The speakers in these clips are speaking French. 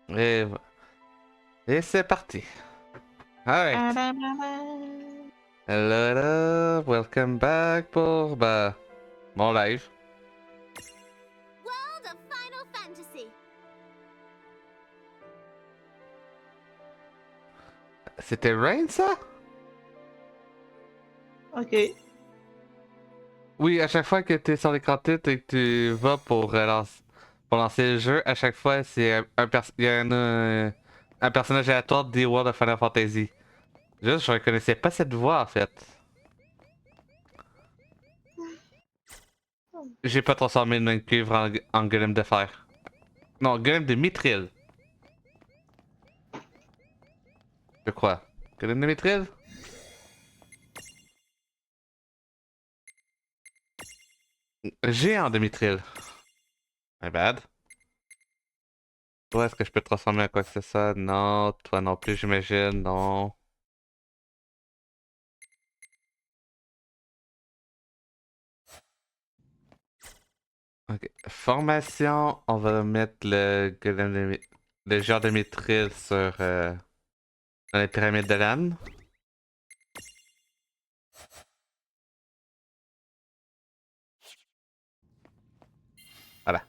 Et, et c'est parti. Alright. Hello, hello, welcome back pour mon live. World of Final Fantasy. C'était Rain ça? Ok. Oui, à chaque fois que tu es sur l'écran titre et que tu vas pour lancer le jeu, à chaque fois c'est il y a un personnage aléatoire des World of Final Fantasy. Juste, je reconnaissais pas cette voix en fait. J'ai pas transformé le main cuivre en golem de fer. Non, golem de mithril. Je crois. Golem de mithril? Géant de mithril. My bad. Toi, est-ce que je peux te transformer en quoi que ce soit? Non. Toi non plus, j'imagine. Non. Ok. Formation, on va mettre le géant de mithril sur dans les pyramides de l'âne. Voilà.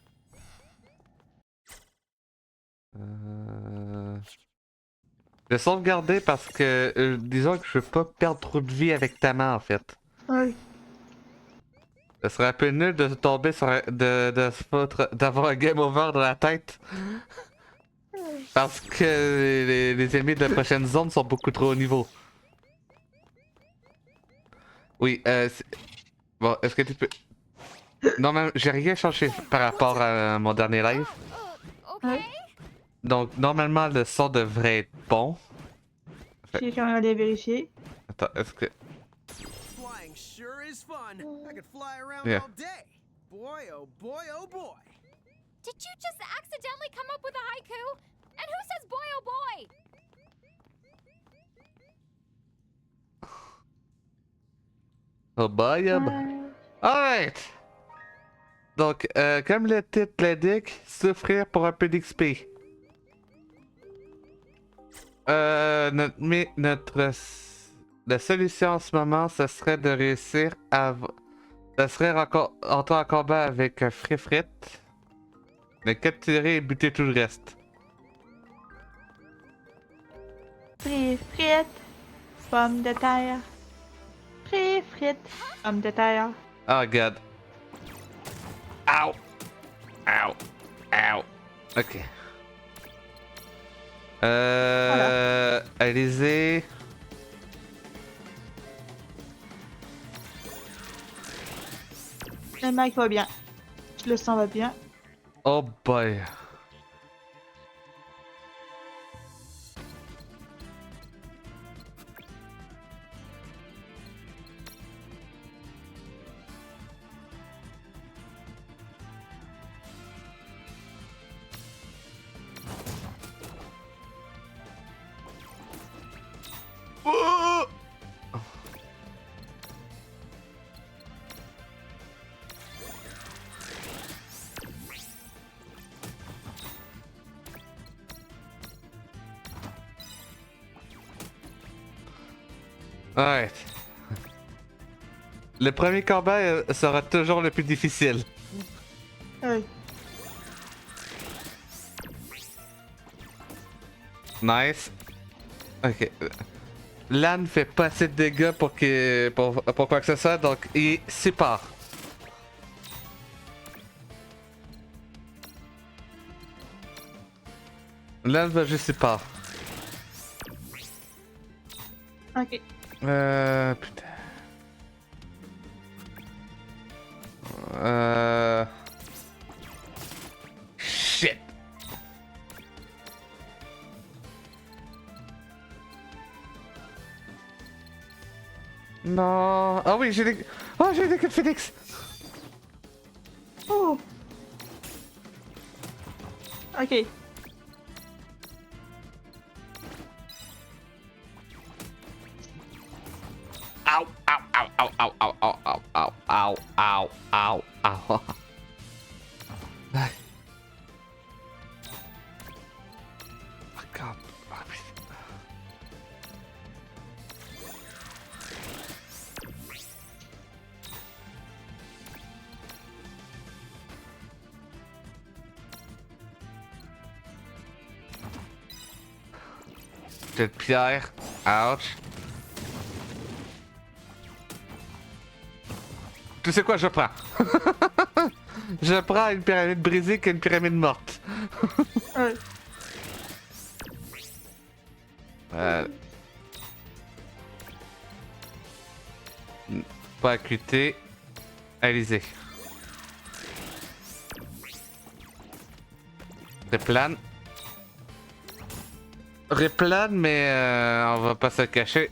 Je vais sauvegarder parce que disons que je veux pas perdre trop de vie avec ta main en fait. Ouais. Ce serait un peu nul de tomber sur de se foutre, d'avoir un game over dans la tête. Parce que les ennemis de la prochaine zone sont beaucoup trop haut niveau. Oui, bon, est-ce que tu peux... Non, même, j'ai rien changé par rapport à mon dernier live. Okay. Donc, normalement, le son devrait être bon. J'ai quand même allé vérifier. Attends, est-ce que... Flying sure is fun. I could fly around Yeah. all day. Boy, oh boy, oh boy. Did you just accidentally come up with a haiku? And who says boy oh boy? Oh boy, oh boy. Alright! Donc, comme le titre l'indique, souffrir pour un peu d'XP. La solution en ce moment, ce serait de réussir à... Ce serait entrer en combat avec un Frifrit. Le capturer et buter tout le reste. Frites, pommes de terre. Frites, pommes de terre. Oh god. Ow! Ow! Ow! Ok. Allez-y. Le mec va bien. Le sang va bien. Oh boy. Oh! Alright. Le premier combat sera toujours le plus difficile. Ouais. Nice. Ok. L'âne fait pas assez de dégâts pour quoi que ce soit, donc il sépare. L'âne va juste sépare. Ok. Putain. Shit. Non. Ah oui, j'ai des... Oh, j'ai des queues de phoenix. Oh. Ok. Ow, ow, ow, ow, ow, ow, ow, ow, ow, ow, ow, ow, ow. Petite pierre. Ouch. Tu sais quoi, je prends. Je prends une pyramide brisée qu'une pyramide morte. Ouais. Pas acuité. Alizé. Replane. Replane, mais on va pas se cacher.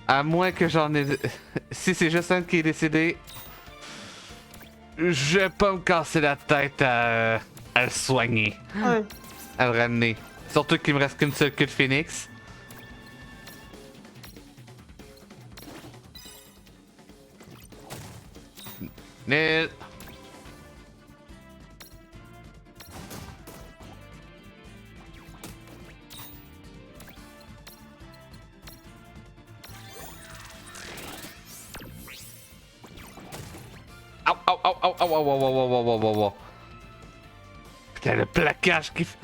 À moins que j'en ai... Si c'est juste un qui est décédé, je vais pas me casser la tête à le soigner. Ouais. À le ramener. Surtout qu'il me reste qu'une seule queue de phoenix. Nul. Au, au, au, au, au, au, au, au, au, au, au, au. Putain, le plaquage qui fait...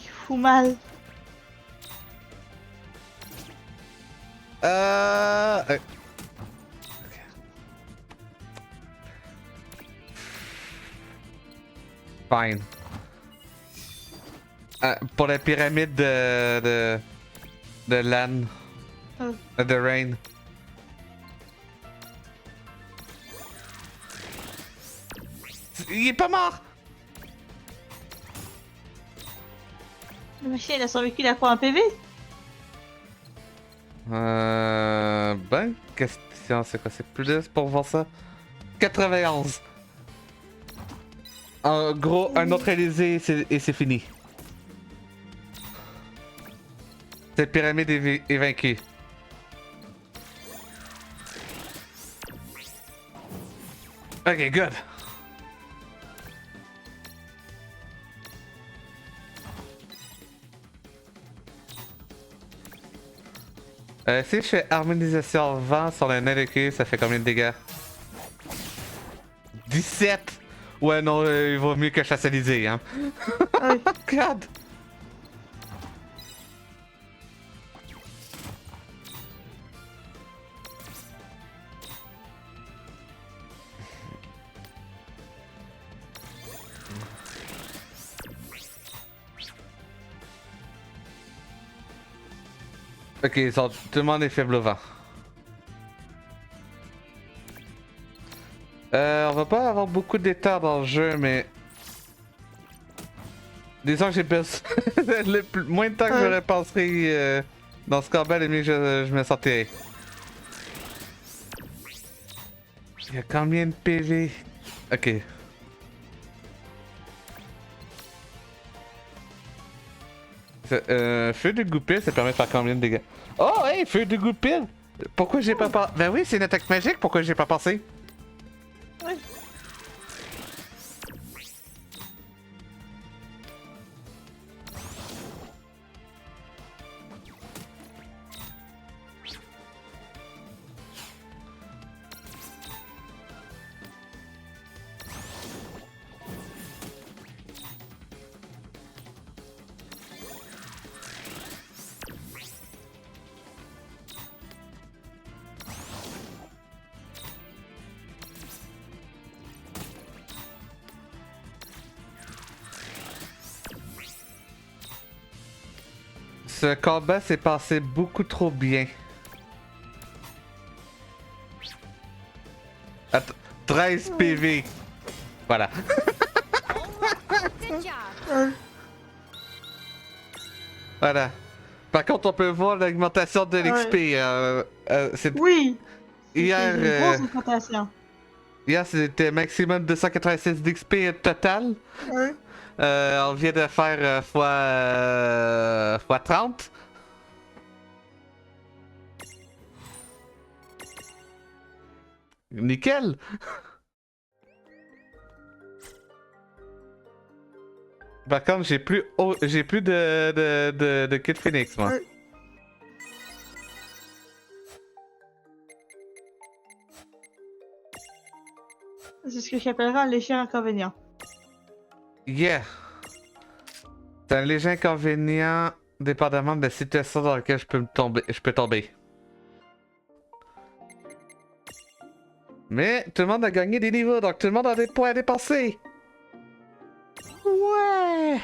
Il fout mal. Ok. Fine. Pour la pyramide de Lan. De Rain. Il est pas mort! Le machin, il a survécu, il a quoi, un PV? Bonne question, c'est quoi? C'est plus pour voir ça? 91! En gros, un autre Élysée et c'est fini. Cette pyramide est vaincue. Ok, good. Si je fais harmonisation vent sur le NLQ, ça fait combien de dégâts? 17! Ouais, non, il vaut mieux que je fasse Élysée, hein. Ouais. God! Ok, tout le monde est faible au vent. On va pas avoir beaucoup d'états dans le jeu, mais... Disons que j'ai besoin... moins de temps que je le penserais dans ce combat, le mieux que je me sentirais. Il y a combien de PV? Ok. Feu de goupil, ça permet de faire combien de dégâts? Oh, hey, feu de goupil! Pourquoi j'ai pas pensé? Ben oui, c'est une attaque magique, pourquoi j'ai pas pensé? Ouais. Ce combat s'est passé beaucoup trop bien. Attends, 13 PV. Voilà. Good job. Voilà. Par contre, on peut voir l'augmentation de l'XP. Oui. Hier, C'est une grosse augmentation. hier, c'était maximum 286 d'XP total. Ouais. On vient de faire fois 30. Nickel! Par contre, j'ai plus de Kid Phoenix, moi. Ouais. C'est ce que j'appellerais un léger inconvénient. Yeah! C'est un léger inconvénient, dépendamment de la situation dans laquelle je peux tomber. Mais tout le monde a gagné des niveaux, donc tout le monde a des points à dépenser. Ouais.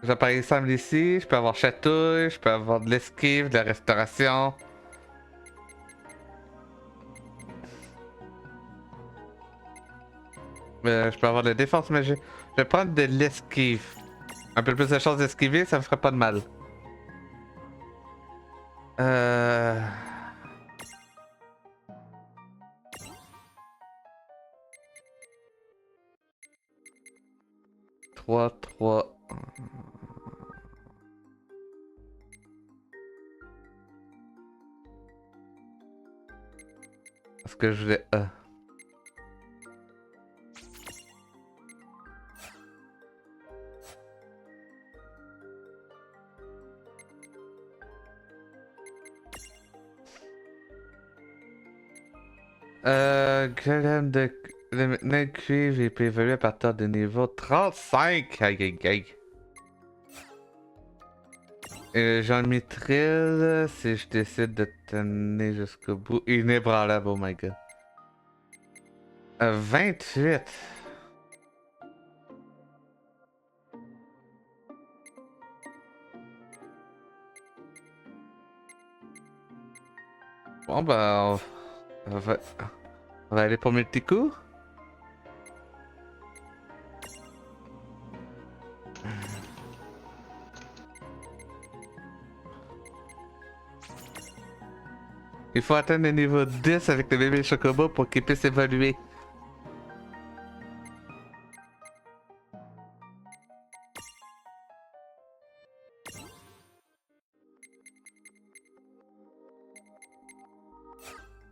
J'appareille Sam ici, je peux avoir chatouille, je peux avoir de l'esquive, de la restauration. Je peux avoir de la défense magique. Je vais prendre de l'esquive. Un peu plus de chance d'esquiver, ça me ferait pas de mal. Euh... 3. Est-ce que je voulais... Golem de... Le cuivre, il peut évoluer à partir de niveau 35. Aïe aïe aïe. Jean Mitril, si je décide de tenir jusqu'au bout. Inébranlable, oh my god. 28. Bon ben, on va aller pour mes petits coups. Il faut atteindre le niveau 10 avec le bébé Chocobo pour qu'il puisse évoluer.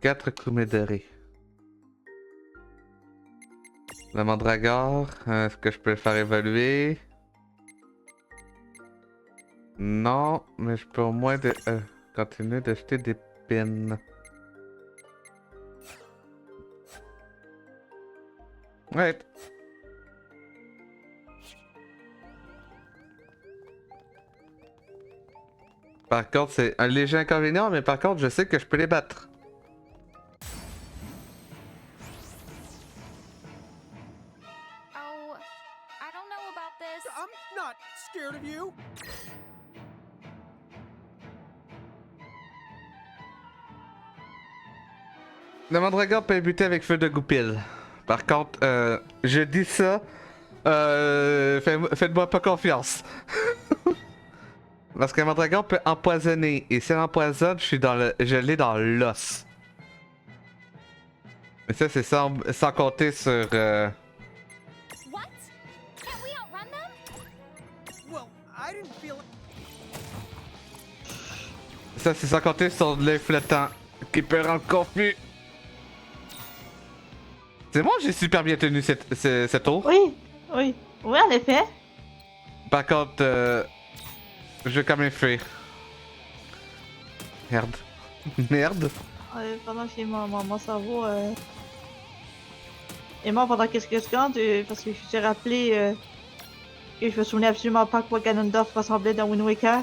Quatre Kumédori. La Mandragore, est-ce que je peux le faire évoluer? Non, mais je peux au moins continuer d'acheter des pins. Ouais. Par contre, c'est un léger inconvénient, mais par contre, je sais que je peux les battre. Oh, I don't know about this. I'm not scared of you. Le Mandragore peut buter avec feu de goupil. Par contre, je dis ça, faites-moi pas confiance. Parce que le Mandragore peut empoisonner, et si elle empoisonne, je l'ai dans l'os. Et ça, c'est sans compter sur... What? Can't we outrun them? Well, I didn't feel Ça, c'est sans compter sur l'œil flottant, qui peut rendre confus. C'est moi, j'ai super bien tenu cette tour. Oui, oui. Oui, en effet. Par contre, je vais quand même fuir. Merde. Merde. Pendant que mon cerveau est mort pendant quelques secondes, parce que je t'ai rappelé que je me souvenais absolument pas à quoi Ganondorf ressemblait dans Wind Waker,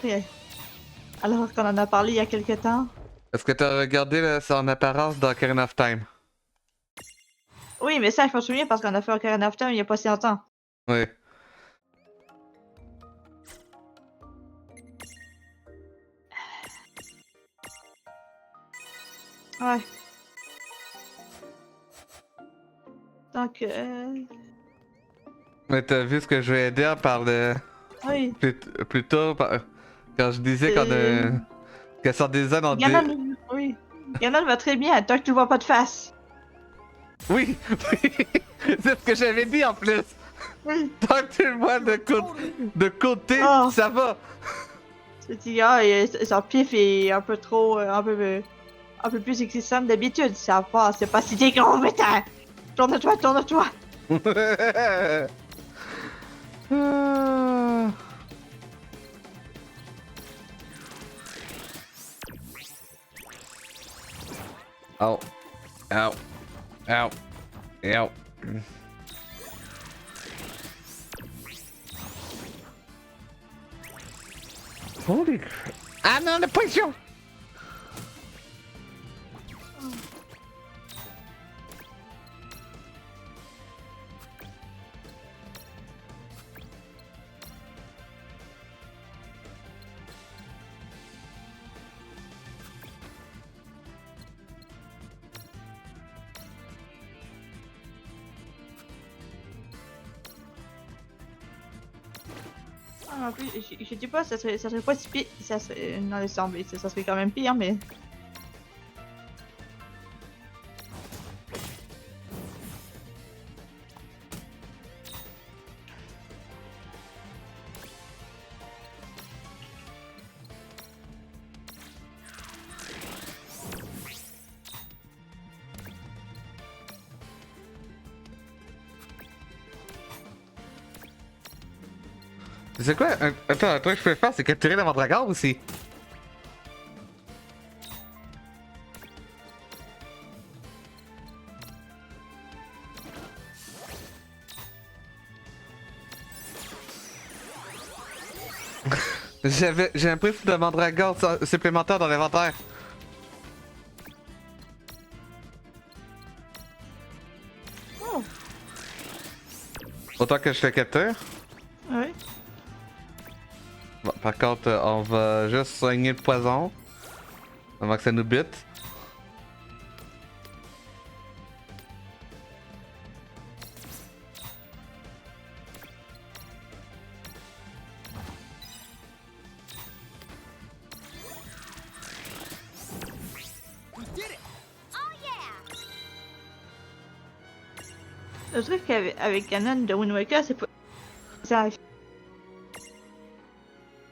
alors qu'on en a parlé il y a quelques temps. Est-ce que t'as regardé son apparence dans Ocarina of Time? Oui, mais ça, je me souviens parce qu'on a fait Ocarina of Time il y a pas si longtemps. Oui. Ouais. Donc, Mais t'as vu ce que je vais dire par le... oui. Plus tôt, quand je disais que sur des zones en Ganon, oui. Ganon va très bien, tant que tu le vois pas de face. Oui, oui. C'est ce que j'avais dit en plus. Oui. Tant que tu le vois de côté, Oh. ça va. Ce petit gars, son pif est un peu trop, un peu plus existant que d'habitude. Ça va, c'est pas si gros, mais tourne-toi, tourne-toi. Ow. Ow. Ow. Ow. Holy crap. Ah non, la potion! Ah, en plus, je dis pas, ça serait pas si pire. Ça serait, dans les zombies, ça serait quand même pire, mais. C'est quoi? Attends, un truc que je peux faire, c'est capturer la mandragore aussi. J'ai un prix de mandragore supplémentaire dans l'inventaire. Oh, Autant que je le capture. oui. Bon, par contre, on va juste soigner le poison. Avant que ça nous bute. We did it! Oh yeah! Le truc avec Ganon de Wind Waker, c'est pas. Ça.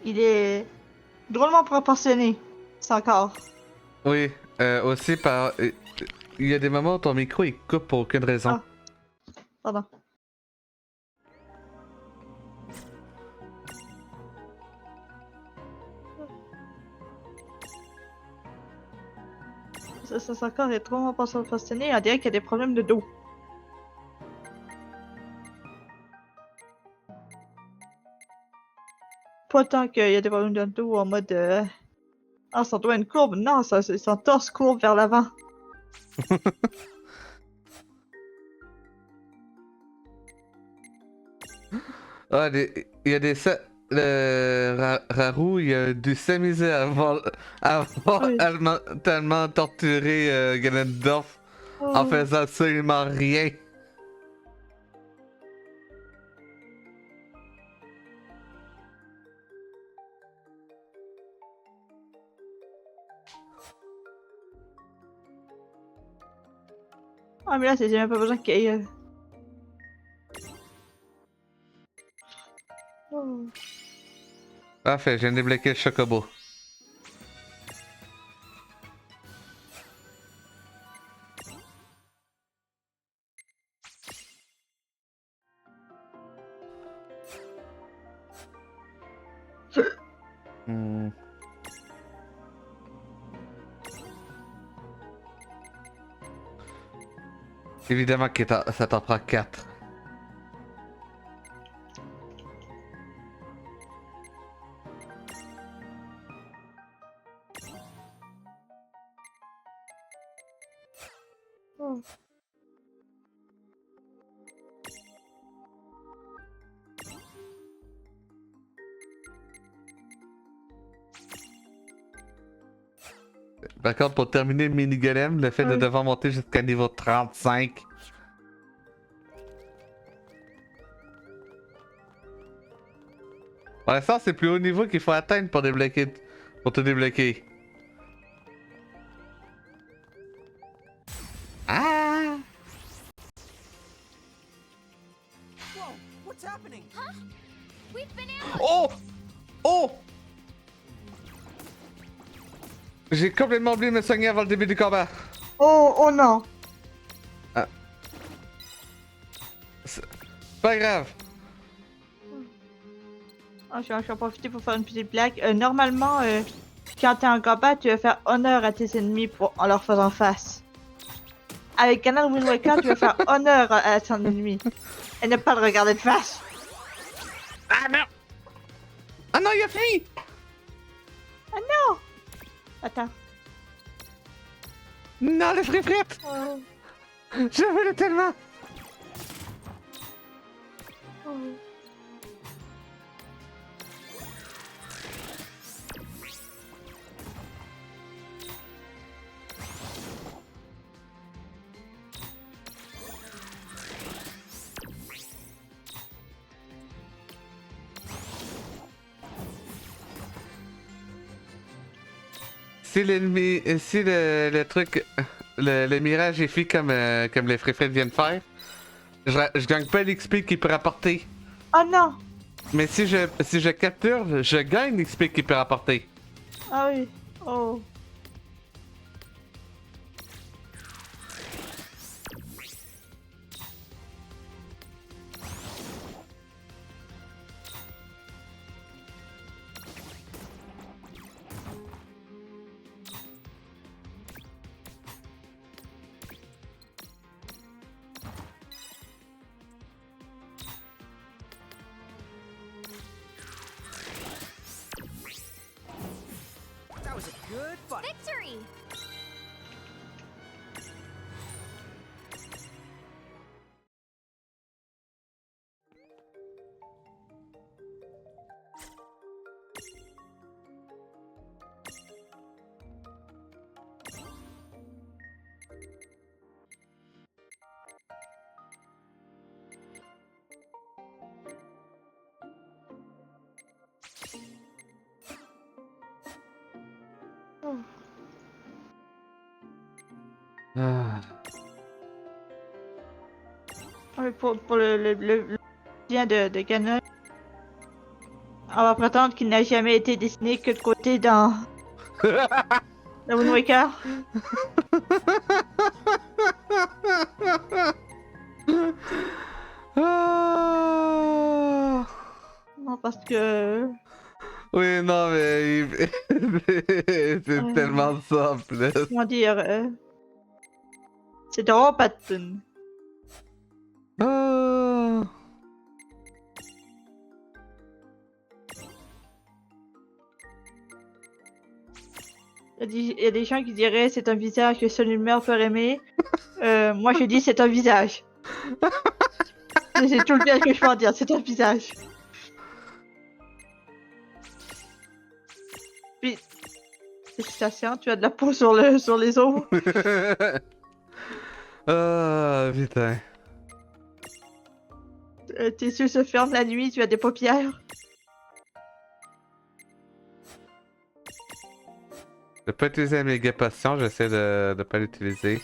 Il est drôlement proportionné. C'est encore. Oui, aussi par. Il y a des moments où ton micro il coupe pour aucune raison. Ah. Pardon. Ça encore est drôlement proportionné. On dirait qu'il y a des problèmes de dos. Pas tant qu'il y a des problèmes de dos en mode. Ah, ça doit être une courbe. Non, son torse courbe vers l'avant. Ah, il y a des. Raru, il a dû s'amuser à avoir Oui. tellement torturé Ganondorf en Oh. faisant absolument rien. Ah, mais là, j'ai même pas besoin qu'il y ait. Oh. Parfait, je viens de débloquer le chocobo. Hmm. Évidemment que ça t'en prend 4. Oh. Par contre, pour terminer le mini-golem, le fait de Oui. devoir monter jusqu'à niveau 35. Pour l'instant, c'est le plus haut niveau qu'il faut atteindre pour débloquer. Pour te débloquer. Ah! Whoa, what's happening? We've been ambushed! Oh! Oh! J'ai complètement oublié de me soigner avant le début du combat. Oh, oh non! C'est pas grave. Ah, je vais en profiter pour faire une petite blague. Normalement, quand t'es en combat, tu vas faire honneur à tes ennemis en leur faisant face. Avec Ganon Wind Waker, tu vas faire honneur à ton ennemi. Et ne pas le regarder de face. Ah non! Ah non, il a fui! Attends. Non, les frites! Oh. Je veux le tellement! Oh. Si l'ennemi. Si le truc. Le mirage est fait comme les frites viennent faire, je gagne pas l'XP qu'il peut rapporter. Oh non! Mais si je capture, je gagne l'XP qu'il peut rapporter. Ah oui. Oh. That was a good fight. Victory! Ah. Ah oui, pour le bien de Ganon, on va prétendre qu'il n'a jamais été dessiné que de côté dans Wind Waker. Ah. Non, parce que... Oui, non, mais. C'est tellement ça en plus. Comment dire... c'est drôle, Patton. Ah. Il y a des gens qui diraient c'est un visage que seul une mère peut aimer. Moi je dis c'est un visage. C'est tout le bien que je peux en dire, c'est un visage. Puis, félicitations, tu as de la peau sur les os. Ah, putain. Tes yeux se ferment la nuit, tu as des paupières. Je peux pas utiliser la méga potion, j'essaie de pas l'utiliser.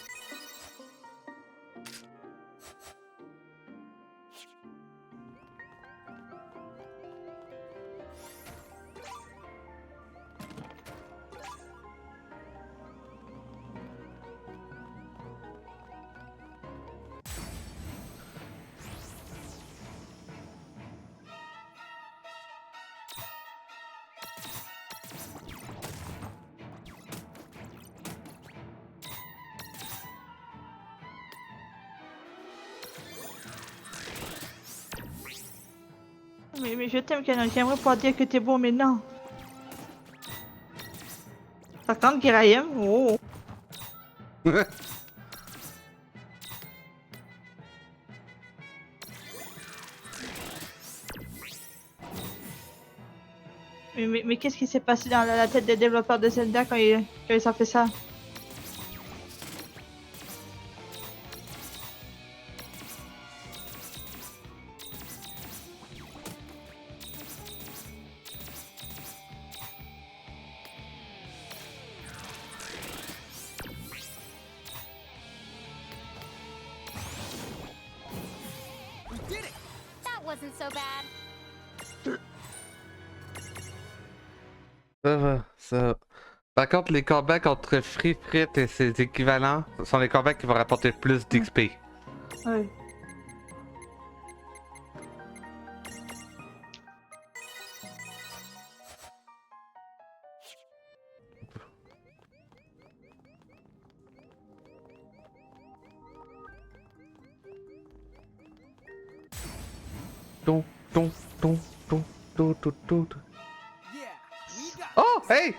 Mais je t'aime, Canon. J'aimerais pouvoir dire que t'es beau, mais non. Par contre, Girayem, oh. Mais qu'est-ce qui s'est passé dans la tête des développeurs de Zelda quand ils ont fait ça? We did it. That wasn't so bad. Ça va, ça. Par contre, les combats contre Free Frit et ses équivalents sont les combats qui vont rapporter plus d'XP. Oui. Ton, ton, ton, ton, ton, ton, ton. Yeah, we got Oh, hey!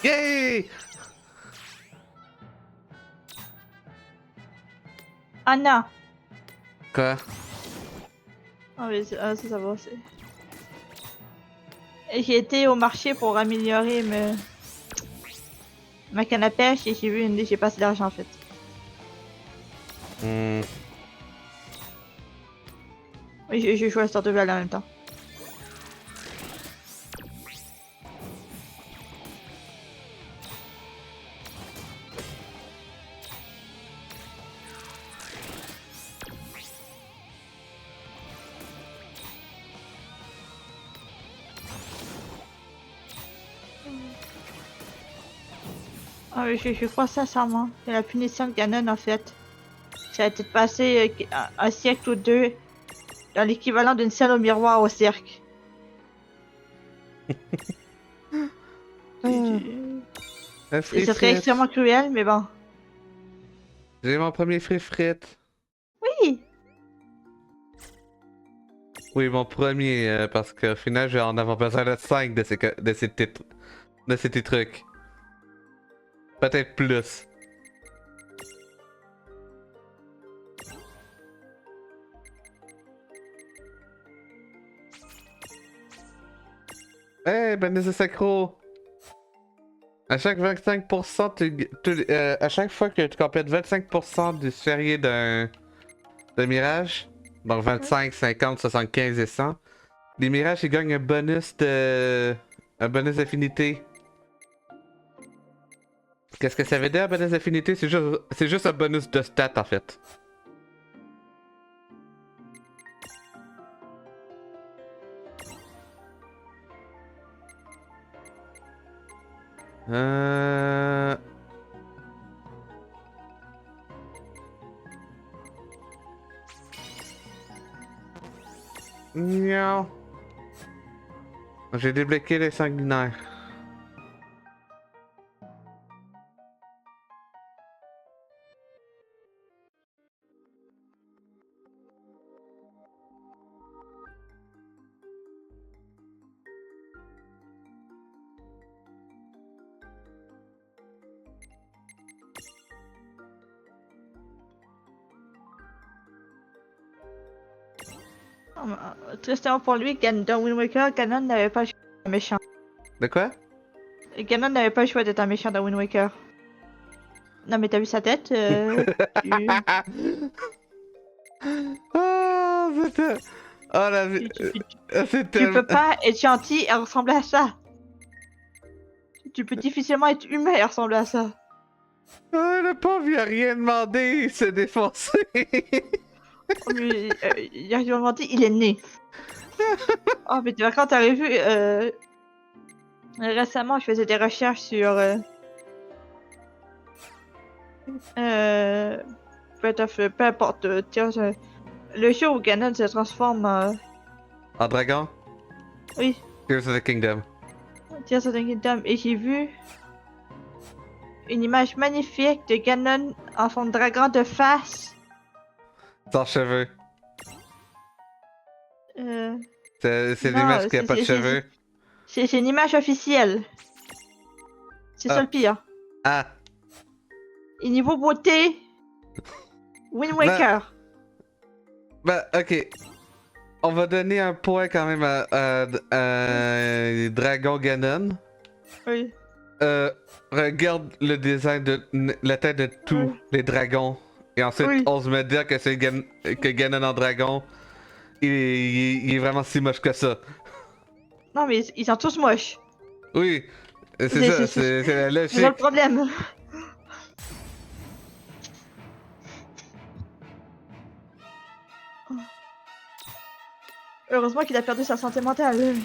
Yay! Ah non! Quoi? Ah oui, ça va, c'est... J'ai été au marché pour améliorer ma canne à pêche et j'ai vu j'ai pas assez d'argent en fait. Hmm. Oui, j'ai joué à Stardew Valley en même temps. Ah oui, je crois sincèrement. C'est la punition de Ganon en fait. Ça a été de passer un siècle ou deux dans l'équivalent d'une scène au miroir au cirque. Un Et free ce serait frites. extrêmement cruel, mais bon. J'ai mon premier free frites. Oui! Oui, mon premier, parce qu'au final, je vais en avoir besoin de 5 de ces petits trucs. Peut-être plus. Hey, Benessa Sacro! À chaque 25%, à chaque fois que tu complètes 25% du férié d'un mirage, donc 25, 50, 75 et 100, les mirages ils gagnent un bonus d'affinité. Qu'est-ce que ça veut dire, un bonus d'affinité? C'est juste un bonus de stat en fait. Euh... Miaou. J'ai débloqué les sanguinaires. Tristement pour lui, dans Wind Waker, Ganon n'avait pas le choix d'être un méchant. De quoi? Ganon n'avait pas le choix d'être un méchant dans Wind Waker. Non mais t'as vu sa tête tu... Oh, c'était... Oh la vie... C'est Tu peux tellement... pas être gentil et ressembler à ça. Tu peux difficilement être humain et ressembler à ça. Oh, le pauvre, il a rien demandé, il s'est défoncé. Oh, mais, il a rien menti, il est né. Oh mais tu vois, quand t'avais vu... récemment, je faisais des recherches sur... peu importe, tiens, le show où Ganon se transforme En dragon? oui, Tears of the Kingdom. Tears of the Kingdom, et j'ai vu une image magnifique de Ganon en forme de dragon de face. Sans cheveux. Euh, C'est non, l'image qui a pas de cheveux. c'est une image officielle. C'est ça Ah. le pire. Ah. Et niveau beauté, Wind Waker. Bah, ok. On va donner un point quand même à Dragon Ganon. Oui. Regarde le design de la tête de tous les dragons. Et ensuite, Oui. on se met dire que c'est que Ganon en dragon. Il est vraiment si moche que ça. Non mais ils sont tous moches. Oui, c'est ça, c'est la C'est ça le logique. problème. Heureusement qu'il a perdu sa santé mentale.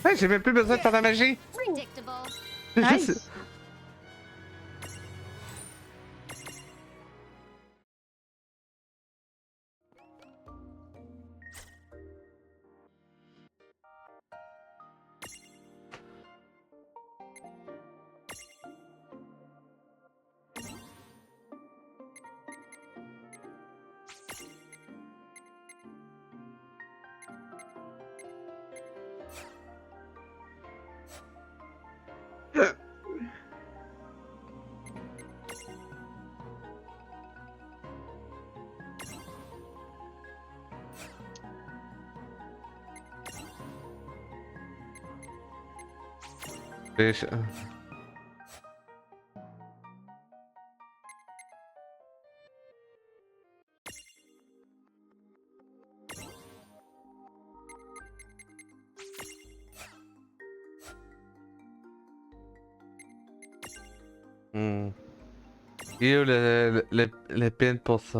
Hey, j'ai même plus besoin de faire la magie. Predictable. Nice. Et je- Hmm. Il est où le pin pour ça?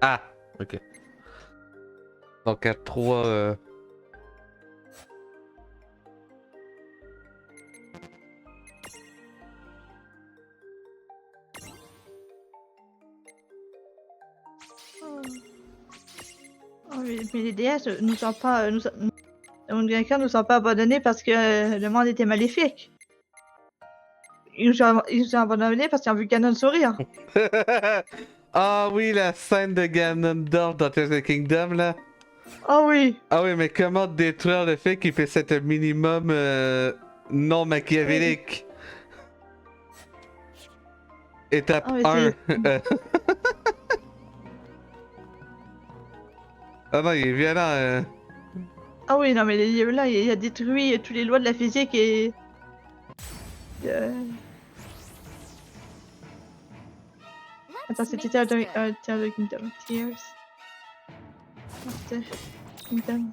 Ah! Ok. Donc à 3. Oh, mais les déesses nous ont pas. Quelqu'un nous ont pas abandonnés parce que le monde était maléfique. Ils nous ont abandonnés parce qu'ils ont vu Ganon sourire. Ah oui, la scène de Ganondorf dans Tears of the Kingdom là. Oh oui! Ah oui, mais comment détruire le fait qu'il puisse être un minimum non machiavélique? Étape Ah, mais 1. c'est. Ah non, il est violent. Ah oui, non, mais les livres là, il a détruit toutes les lois de la physique et. euh, Attends, Let's c'était make this good. Tears of the Kingdom. Tears of the Kingdom.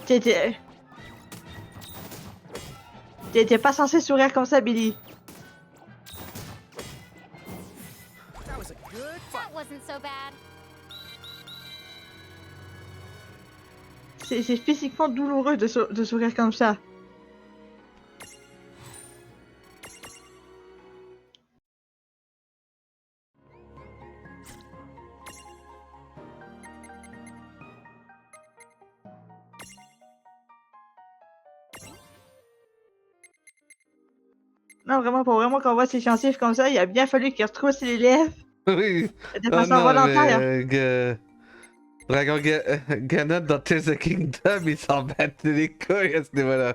T'étais. T'étais pas censé sourire comme ça, Billy. That was a good fight. That wasn't so bad. C'est physiquement douloureux de sourire comme ça. Non, vraiment, pour vraiment qu'on voit ces scientifiques comme ça, il a bien fallu qu'ils retroussent les lèvres Oui. de Oh façon non, volontaire. mais, Dragon Ganon dans Tears of the Kingdom, il s'en battent les couilles à ce niveau-là.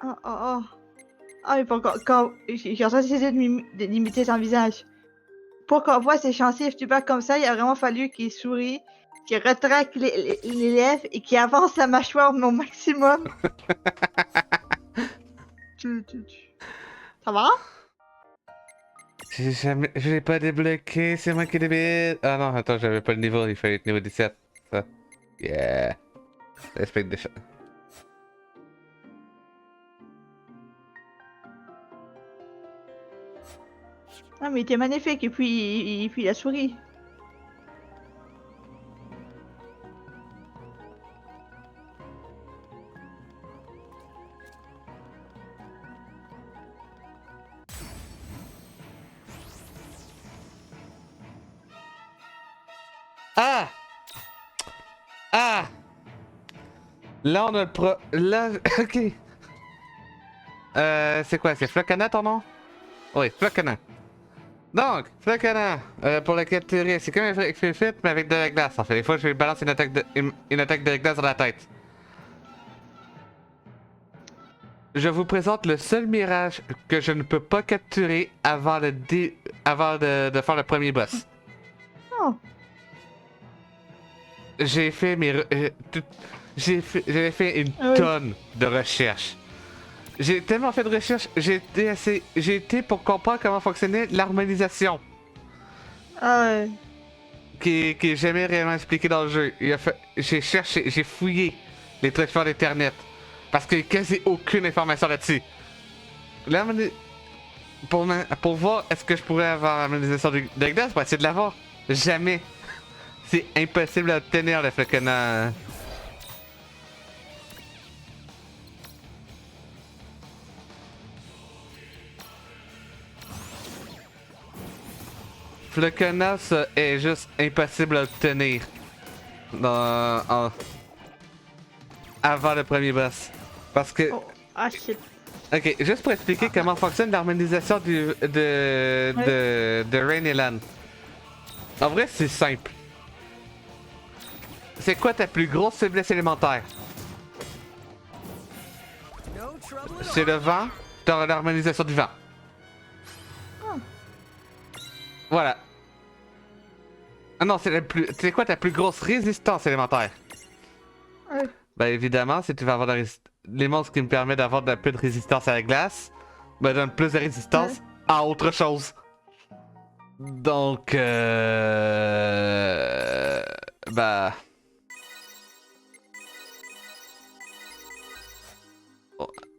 Oh, oh, oh. Ah, mais pour quand j'ai en train d'essayer d'imiter son visage. Pour qu'on voit ces scientifiques du bac comme ça, il a vraiment fallu qu'il sourit, qu'il retraque les lèvres et qu'il avance la mâchoire au maximum. Ça va? Je l'ai pas débloqué, c'est moi qui l'ai débloqué. Ah non, attends, j'avais pas le niveau, il fallait être niveau 17. Ça. Yeah. Respect des chats. Ah, mais il était magnifique et puis il a souri. Ah! Ah! Là, on a le pro. Là, ok. C'est quoi? C'est Flocana ton nom? Oui, Flocana. Donc, Flocana, pour la capturer, c'est comme un Fit, mais avec de la glace. En fait, des fois, je vais balancer une attaque de glace dans la tête. Je vous présente le seul mirage que je ne peux pas capturer avant avant de faire le premier boss. Oh. J'ai fait j'avais fait une Ah oui. tonne de recherches. J'ai tellement fait de recherches, j'ai été pour comprendre comment fonctionnait l'harmonisation, Ah ouais. qui est jamais réellement expliqué dans le jeu. J'ai cherché, j'ai fouillé les trésors d'internet, parce qu'il n'y a quasi aucune information là-dessus. Pour voir est-ce que je pourrais avoir l'harmonisation de glace, pour essayer de l'avoir, jamais. C'est impossible à obtenir le Flocana. Flocana, ça est juste impossible à obtenir avant le premier boss. Parce que. Oh. Ah shit. Ok, juste pour expliquer comment fonctionne l'harmonisation de Rain et Lan. En vrai, c'est simple. C'est quoi ta plus grosse faiblesse élémentaire? No trouble at C'est all. le vent, dans l'harmonisation du vent. Voilà. Ah non, c'est quoi ta plus grosse résistance élémentaire? Ouais. Ben évidemment, si tu vas avoir les monstres qui me permettent d'avoir un peu de résistance à la glace, me donnent plus de résistance à autre chose. Donc, bah...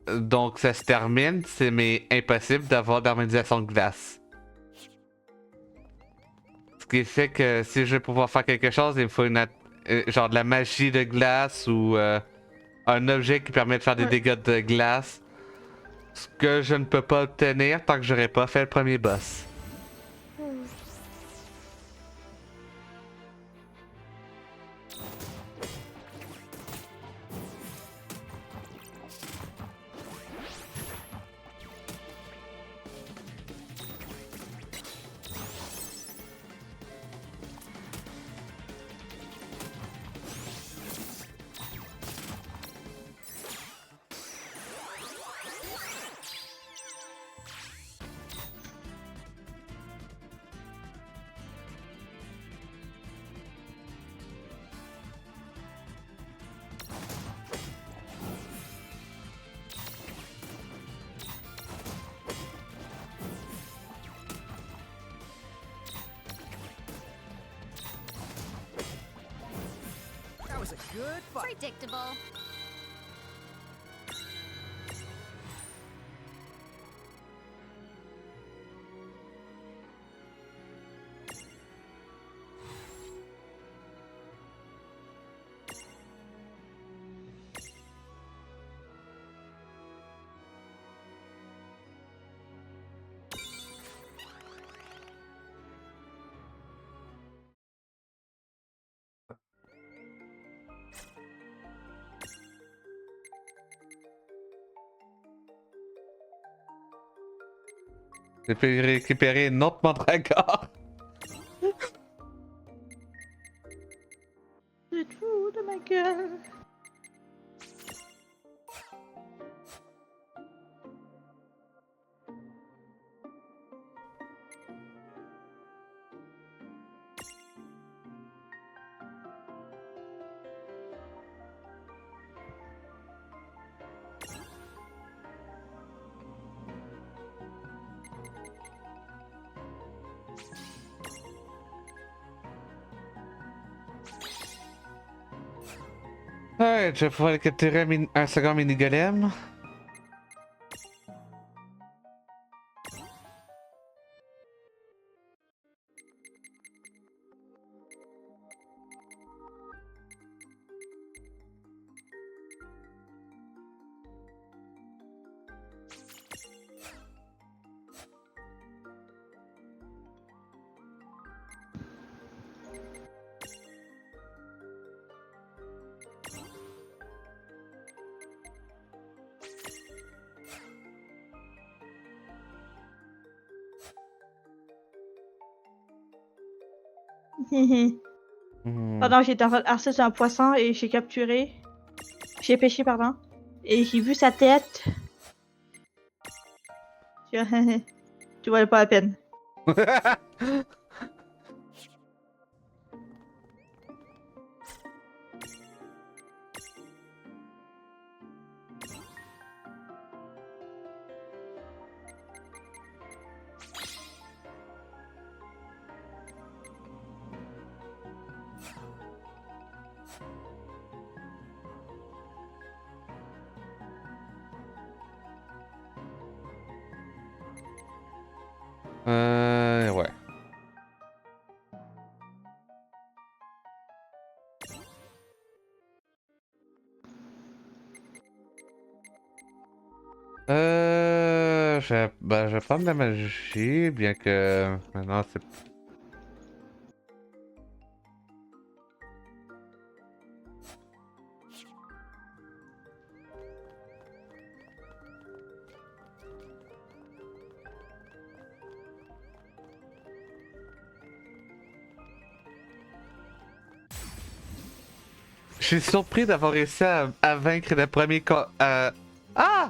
Donc ça se termine, mais impossible d'avoir d'harmonisation de glace. Ce qui fait que si je vais pouvoir faire quelque chose, il me faut genre de la magie de glace ou un objet qui permet de faire des Ouais. dégâts de glace. Ce que je ne peux pas obtenir tant que j'aurai pas fait le premier boss. That was a good fight. Predictable. J'ai pu récupérer une autre mandragore. C'est fou de ma gueule. Ouais, je vais pouvoir capturer un second mini-golem. Hmm. Pendant que j'étais en train de harceler sur un poisson et j'ai capturé. J'ai pêché, pardon. Et j'ai vu sa tête. Tu valais pas la peine. Ouais. Je vais prendre la magie, bien que maintenant c'est. Je suis surpris d'avoir réussi à vaincre le premier Ah!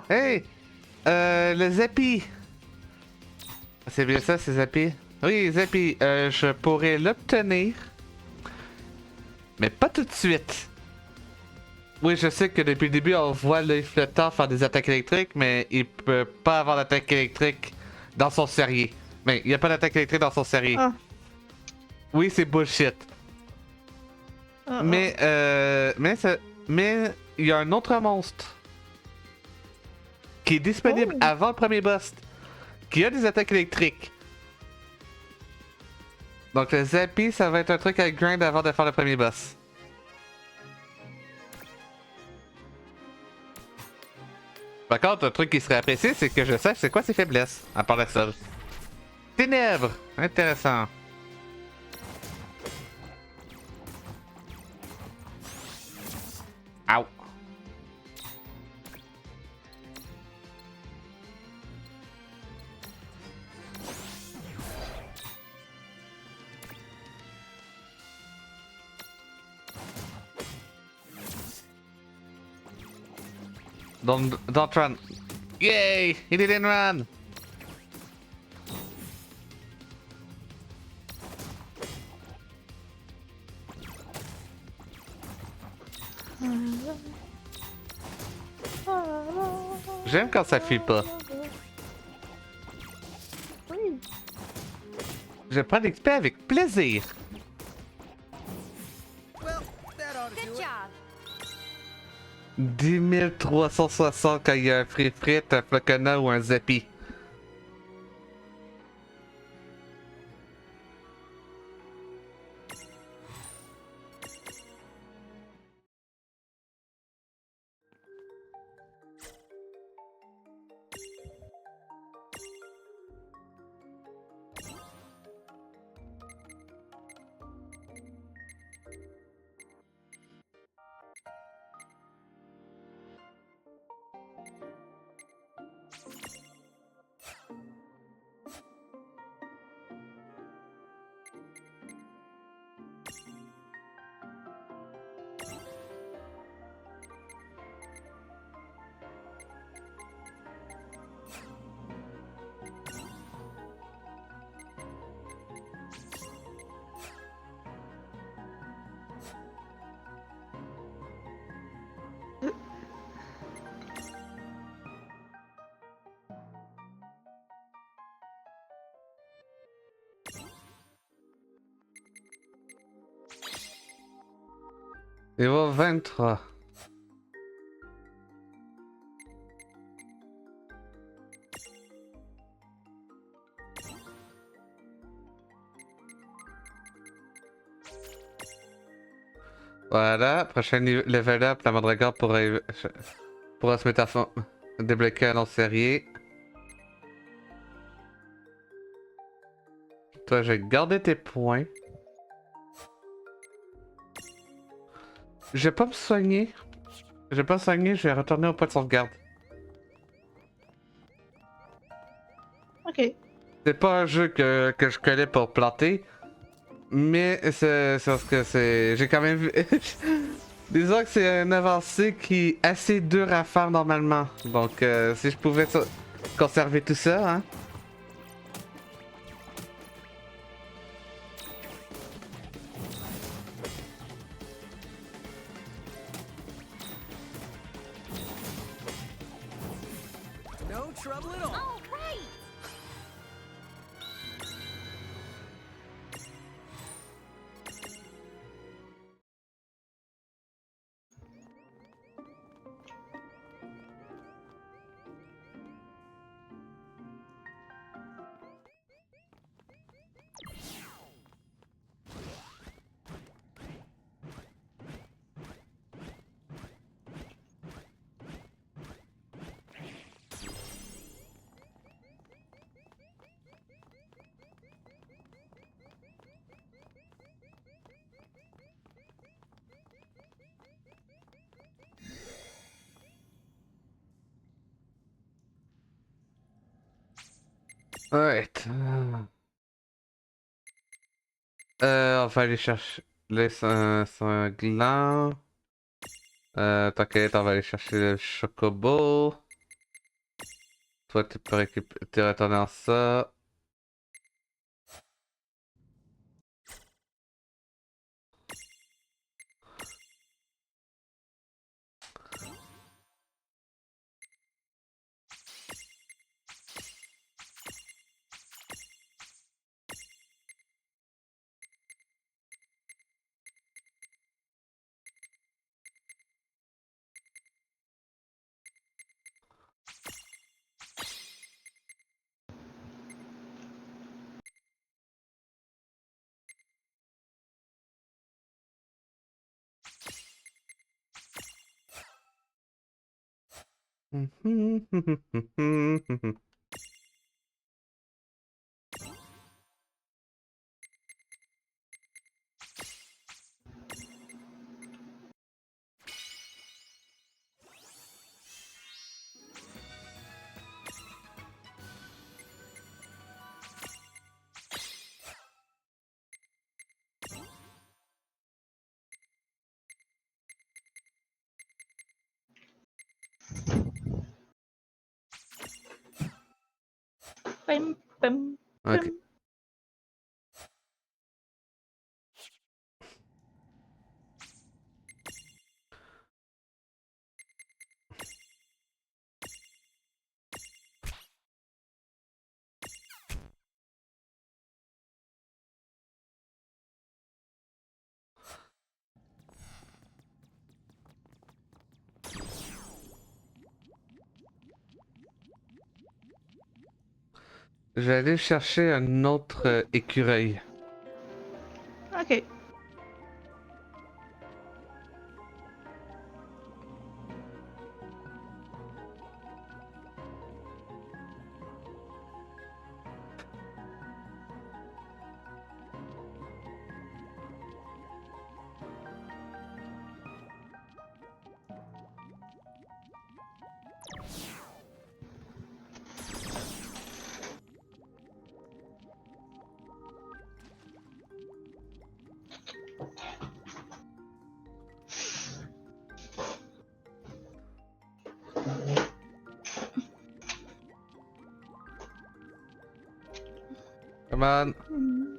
Hey! Le Zappy! C'est bien ça, c'est Zappy? Oui, Zappy, je pourrais l'obtenir. Mais pas tout de suite. Oui, je sais que depuis le début, on voit l'œil flottant faire des attaques électriques, mais il peut pas avoir d'attaque électrique dans son serrier. Mais il n'y a pas d'attaque électrique dans son serrier. Ah. Oui, c'est bullshit. Ah, Mais, mais il y a un autre monstre qui est disponible Oh. avant le premier boss, qui a des attaques électriques. Donc le Zappy, ça va être un truc à grind avant de faire le premier boss. Par contre, un truc qui serait apprécié, c'est que je sache c'est quoi ses faiblesses, à part la seule. Ténèbres! Intéressant. Ow. Don't run. Yay! He didn't run! J'aime quand ça fuit pas. Oui. Je prends l'XP avec plaisir. Well, that ought to Good do it. job. 10 360 quand il y a un free frit, un flocona ou un Zappy. Niveau 23. Voilà, prochain level up, la Mandragore pourra se mettre à fond, débloquer un autre serrier. Toi, je vais garder tes points. Je vais pas me soigner. Je vais pas me soigner, je vais retourner au point de sauvegarde. Ok. C'est pas un jeu que je connais pour planter, mais c'est parce que c'est... J'ai quand même vu... Disons que c'est un avancé qui est assez dur à faire normalement. Donc si je pouvais conserver tout ça, hein. No trouble at all. All right. Alright. On va aller chercher les un gland. T'inquiète, on va aller chercher le chocobo. Toi, tu peux récupérer, tu retourner en ça. Pim, pim, Ok. pim. Je vais aller chercher un autre écureuil. Ok. Come on. Hmm.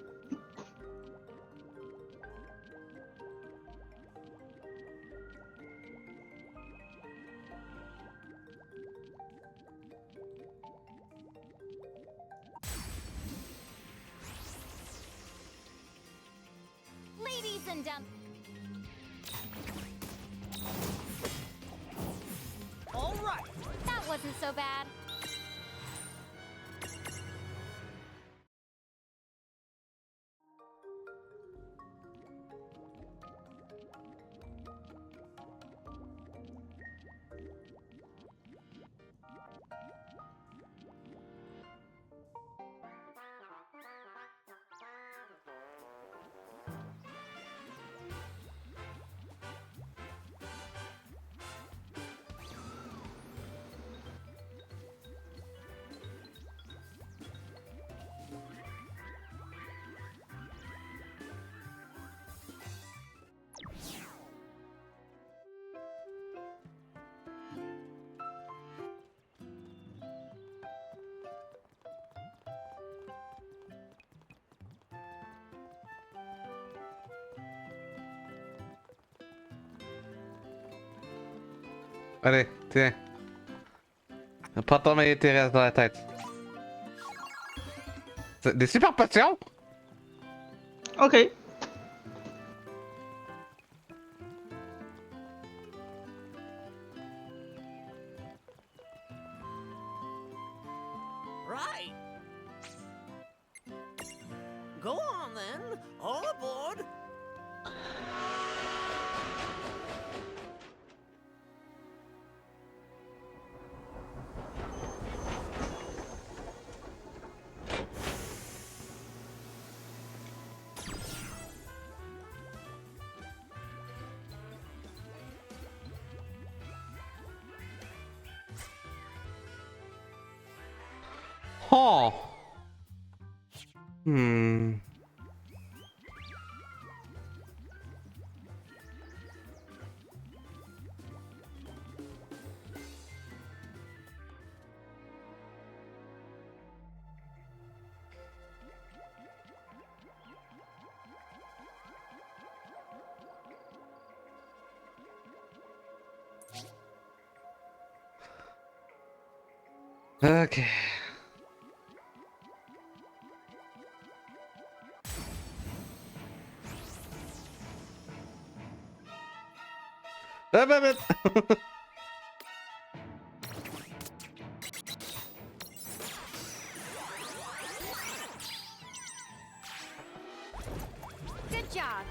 Ladies and gentlemen. All right. That wasn't so bad. Allez, tiens. Prends ton maillot Thérèse dans la tête. C'est des super potions? Ok. Right. Go on then. All aboard. Oh! Hmm. Ok. Ah bah, bah. Good job.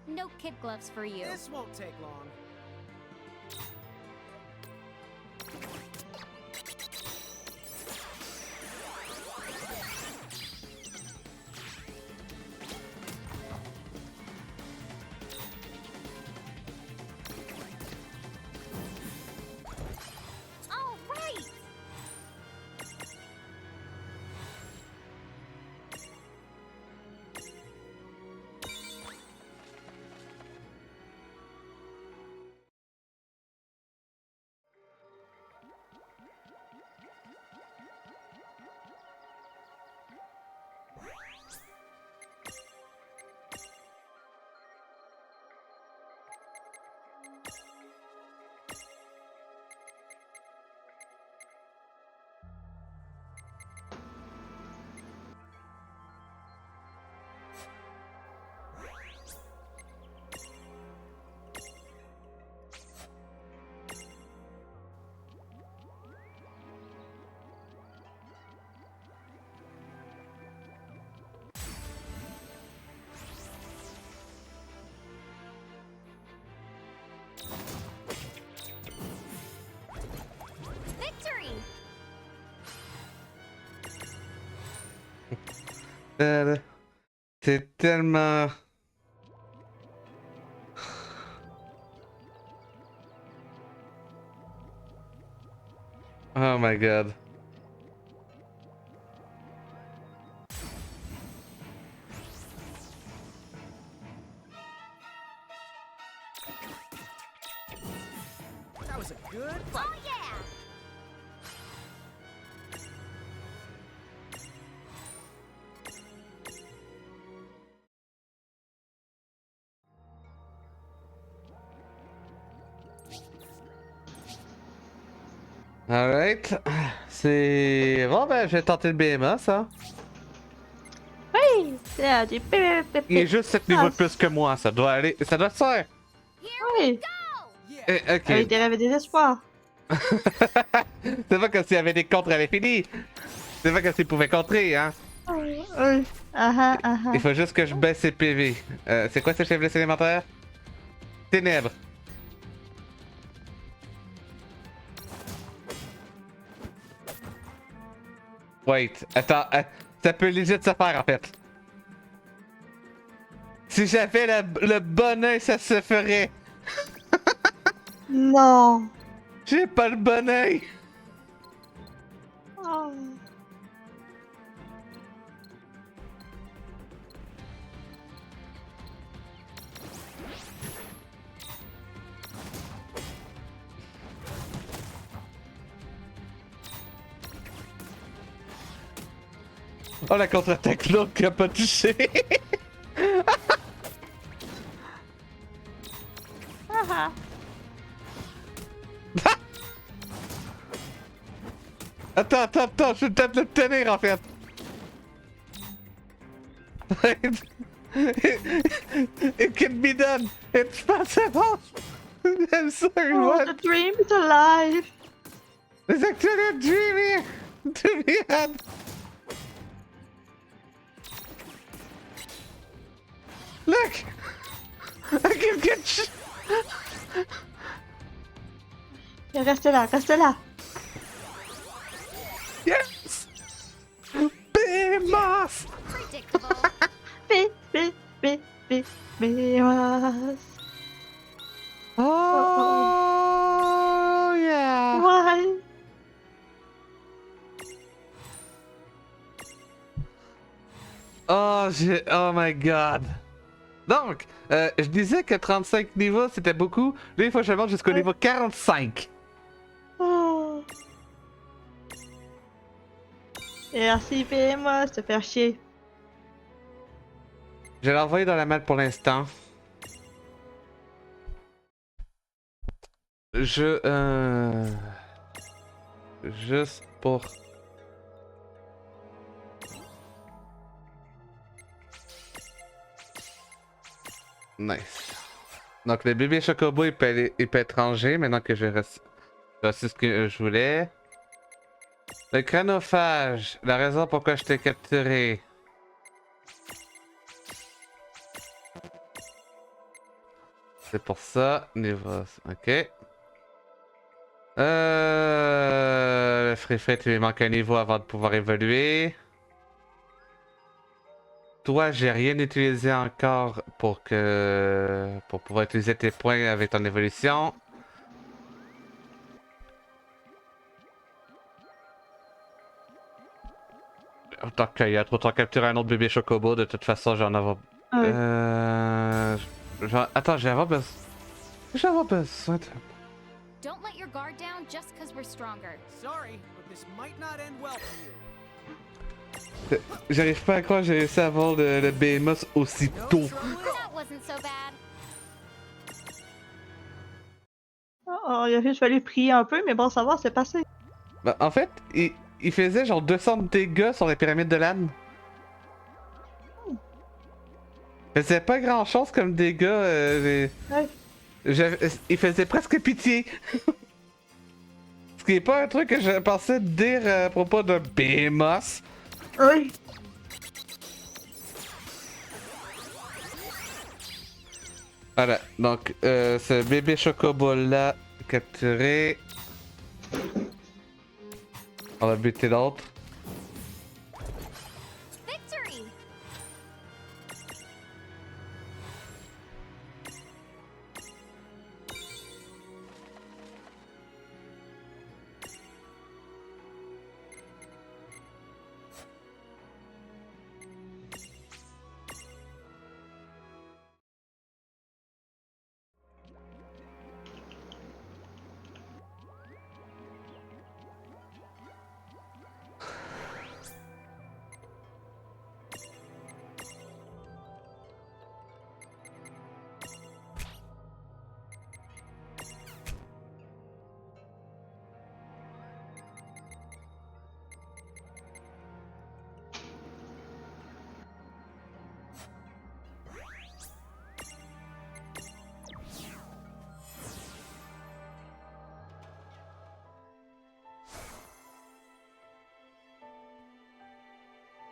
No kid gloves for you. This won't take long. All right. Victory. C'est tellement... Oh my god. That was a good Oh fight. yeah. Alright. C'est... Bon ben, je vais tenter le BMA, ça. Oui, c'est du Il est juste 7 niveaux de plus que moi, ça doit aller... Ça doit se faire. Here Oui, we go. Yeah. Ok. avec des rêves et des espoirs. C'est pas comme s'il y avait des contres à l'infini. C'est pas comme s'il pouvait contrer, hein. Oui. Ah ah. Il faut juste que je baisse ses PV. C'est quoi ce faiblesse élémentaire? Ténèbres. Wait, attends, ça peut legit se faire en fait. Si j'avais le bon œil, ça se ferait. Non. J'ai pas le bon œil. Oh. Oh, la contre-attaque là qui a pas touché. Ah. Attends, je vais peut-être le tenir en fait. It can be done. It's possible. I'm sorry, Oh, what? the dream is alive. It's actually a dream here to be had. Look! I can get Reste là, reste là. Yes! Behemoth! Predictable. Behemoth. Oh yeah! Oh, oh my god. Donc, je disais que 35 niveaux c'était beaucoup. Là, il faut que je monte jusqu'au niveau 45. Oh. Merci, paye-moi, te faire chier. Je vais l'envoyer dans la malle pour l'instant. Juste pour... Nice. Donc le bébé chocobo il peut être rangé maintenant que j'ai reçu ce que je voulais. Le chronophage, la raison pourquoi je t'ai capturé. C'est pour ça, niveau... Ok. Le free fit, il lui manque un niveau avant de pouvoir évoluer. Toi, j'ai rien utilisé encore pour pouvoir utiliser tes points avec ton évolution. Tant qu'il y a trop de temps capturer un autre bébé chocobo, de toute façon, j'en avoir. Ouais. Attends, j'ai avoir besoin. J'ai avoir besoin de. Don't let your guard down just because we're stronger. Sorry, but this might not end well for you. J'arrive pas à croire que j'ai réussi à avoir le BMS aussi No tôt. trouble at all. That wasn't so bad. Oh, il a juste fallu prier un peu, mais bon, ça va, c'est passé. Ben, en fait, il faisait genre 200 de dégâts sur les pyramides de l'âne. Il faisait pas grand chose comme dégâts. Ouais. Il faisait presque pitié. Ce qui est pas un truc que je pensais dire à propos d'un BMOS. Oui. Voilà, donc ce bébé chocobo là capturé. On va buter l'autre. Victory!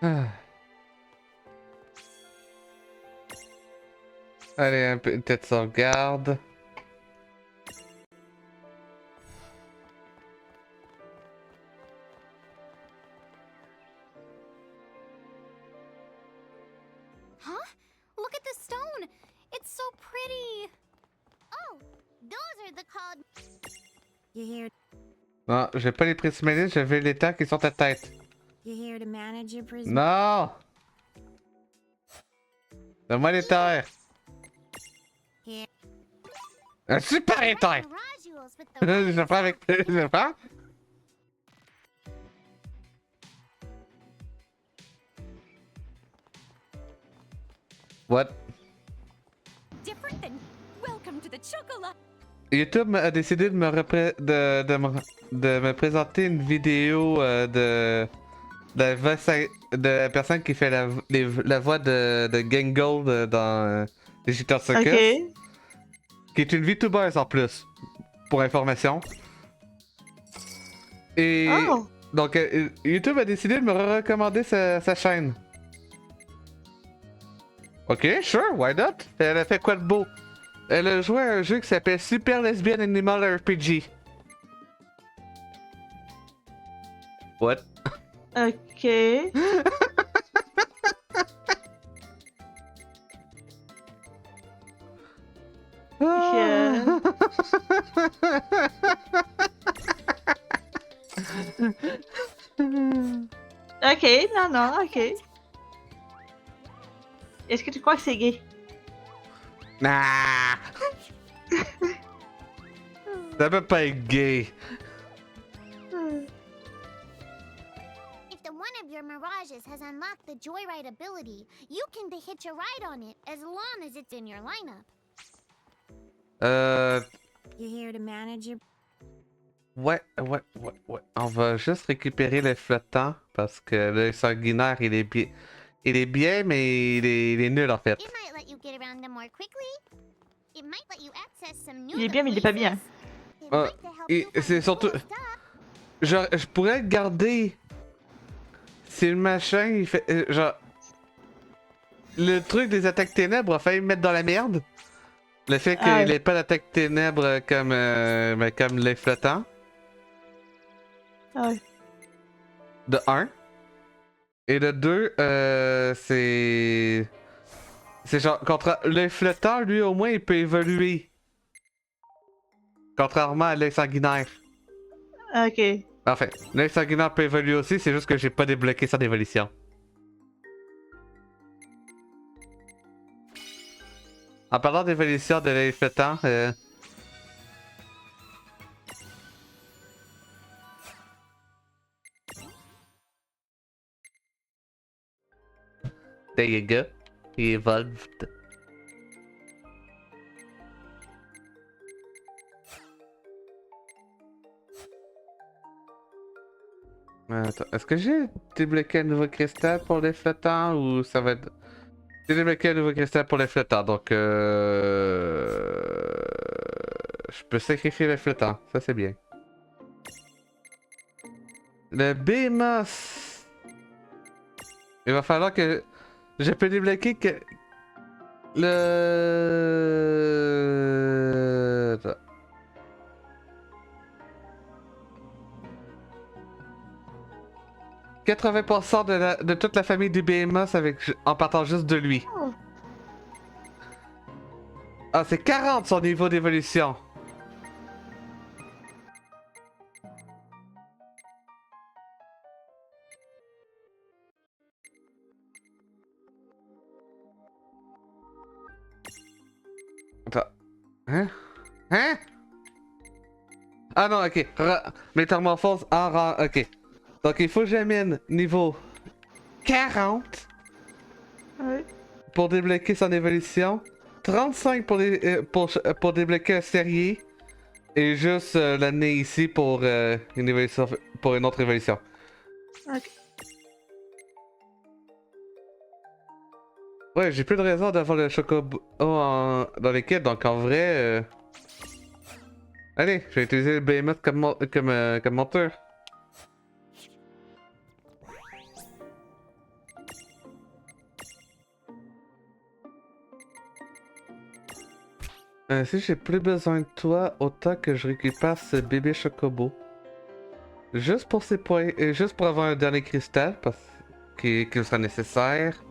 Ah. Allez, un peu une tête sur garde. Huh? Look at the stone! It's so pretty! Oh, those are the called. You here? Non, j'ai pas les prismalides, je veux les temps qui sont à tête. You here to manage your prism? Non! Donne-moi les terres! Here. Un super éther! Rajules with the Je prends avec plaisir. Hein? What? Different than welcome to the chocolate! YouTube a décidé de de me présenter une vidéo de la personne qui fait la voix de Gangle dans Digital Circus. Ok. Qui est une VTuber en plus, pour information. Et Oh! donc YouTube a décidé de me recommander sa chaîne. Ok, sure, why not? Elle a fait quoi de beau? Elle a joué à un jeu qui s'appelle Super Lesbian Animal RPG. What? Ok. Ok, non, non, ok. Est-ce que tu crois que c'est gay? Nah! Ça peut pas être gay. If the one of your Mirages has unlocked the Joyride ability, you can hitch a ride on it as long as it's in your lineup. You here to manage your... Ouais. On va juste récupérer le flottant parce que le sanguinaire, il est bien. Il est bien, mais il est nul en fait. It might let you get around them more quickly. It might let you access some new Il est bien, mais il est pas bien. It Ah, might help et you find c'est the surtout- cool stuff. Je pourrais le garder. Si le machin, il fait. Genre. Le truc des attaques ténèbres a failli me mettre dans la merde. Le fait qu'il Ah ouais. ait pas d'attaque ténèbres comme les flottants. Ah ouais. De 1. Et de 2, c'est. C'est genre. Le flottant, lui, au moins, il peut évoluer. Contrairement à l'œil sanguinaire. Ok. Enfin, l'œil sanguinaire peut évoluer aussi, c'est juste que j'ai pas débloqué son évolution. En parlant d'évolution de l'œil flottant, there you go. He evolved. Attends, est-ce que j'ai débloqué un nouveau cristal pour les flottants ou ça va être. J'ai débloqué un nouveau cristal pour les flottants, donc je peux sacrifier les flottants, ça c'est bien. Le Behemoth. Il va falloir que. Je peux débloquer que. Le. Attends. « 80% de toute la famille du Behemoth en partant juste de lui. Oh. Ah, c'est 40 son niveau d'évolution. Attends. Hein? Hein? Ah non, ok. Métamorphose en rang. Ok. Donc il faut que j'amène niveau 40 Ouais. pour débloquer son évolution. 35 pour débloquer un serrier. Et juste l'amener ici pour une évolution, pour une autre évolution. Ok. Ouais, j'ai plus de raison d'avoir le chocobo dans l'équipe, donc en vrai. Allez, je vais utiliser le Behemoth comme monteur. Si j'ai plus besoin de toi, autant que je récupère ce bébé chocobo. Juste pour ces points, et juste pour avoir un dernier cristal, parce qu'il sera nécessaire.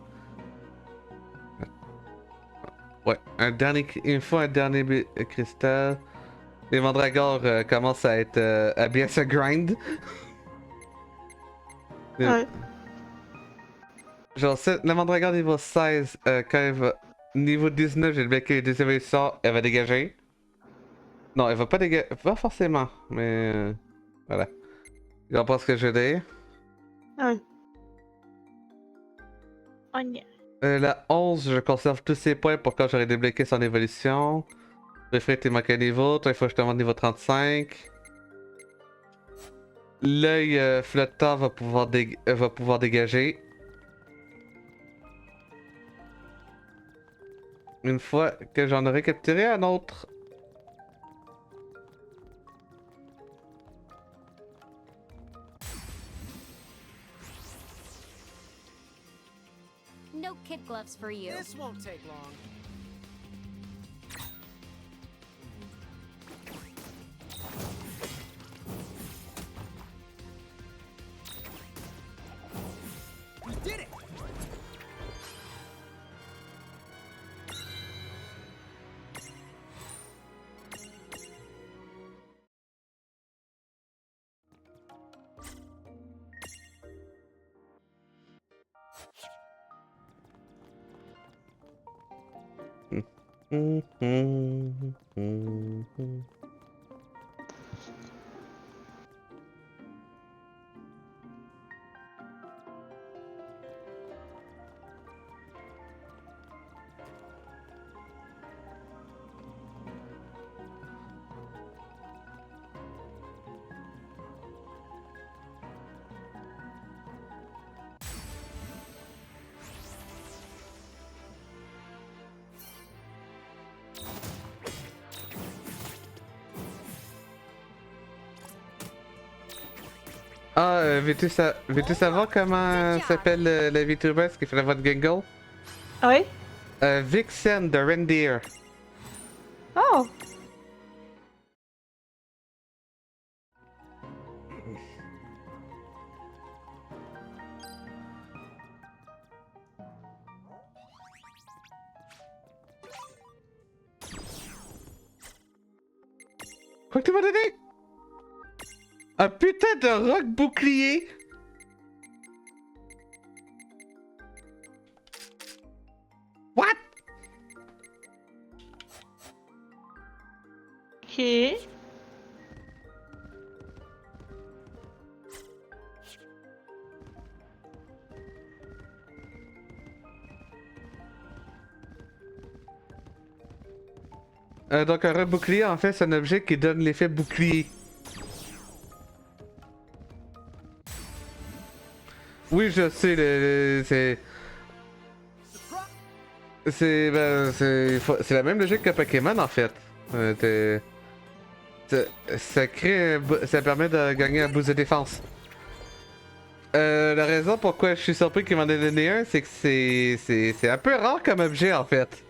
Ouais, il me faut un dernier cristal. Les mandragores commencent à être à bien se grind. Ouais. Genre, la mandragore niveau 16, quand elle va. Niveau 19, j'ai débloqué les deux évolutions, elle va dégager. Non, elle va pas dégager. Pas forcément, mais. Voilà. Tu comprends ce que je veux dire? Ouais. On y est. La 11, je conserve tous ses points pour quand j'aurai débloqué son évolution. Reflet, t'es manqué un niveau. Toi, il faut que je te montre niveau 35. L'œil flottant va pouvoir dégager. Une fois que j'en aurai capturé un autre. No kid gloves for you. This won't take long. We did it! Ah, veux-tu savoir comment s'appelle le VTuber qui fait la voix de Gangle? Ah oui? Vixen de Reindeer. Oh! Quoi que tu m'as donné? Un putain de roc bouclier! What? Ok. Donc un roc bouclier, en fait, c'est un objet qui donne l'effet bouclier. Oui, je sais, c'est... C'est la même logique que Pokémon, en fait. Ça crée ça permet de gagner un boost de défense. La raison pourquoi je suis surpris qu'il m'en ait donné un, c'est que c'est un peu rare comme objet, en fait.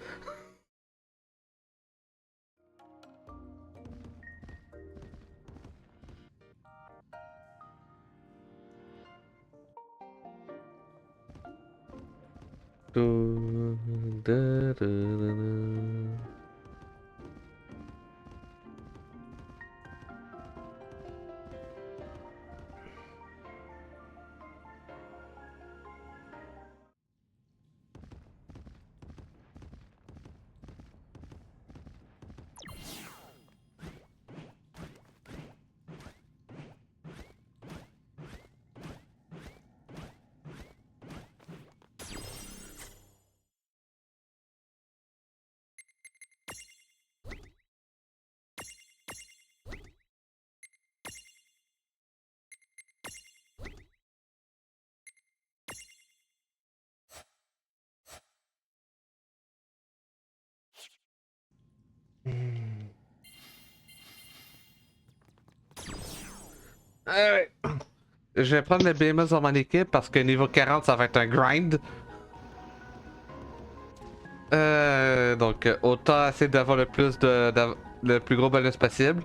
Ouais. Je vais prendre le BMS dans mon équipe parce que niveau 40 ça va être un grind. Donc autant essayer d'avoir le plus le plus gros bonus possible.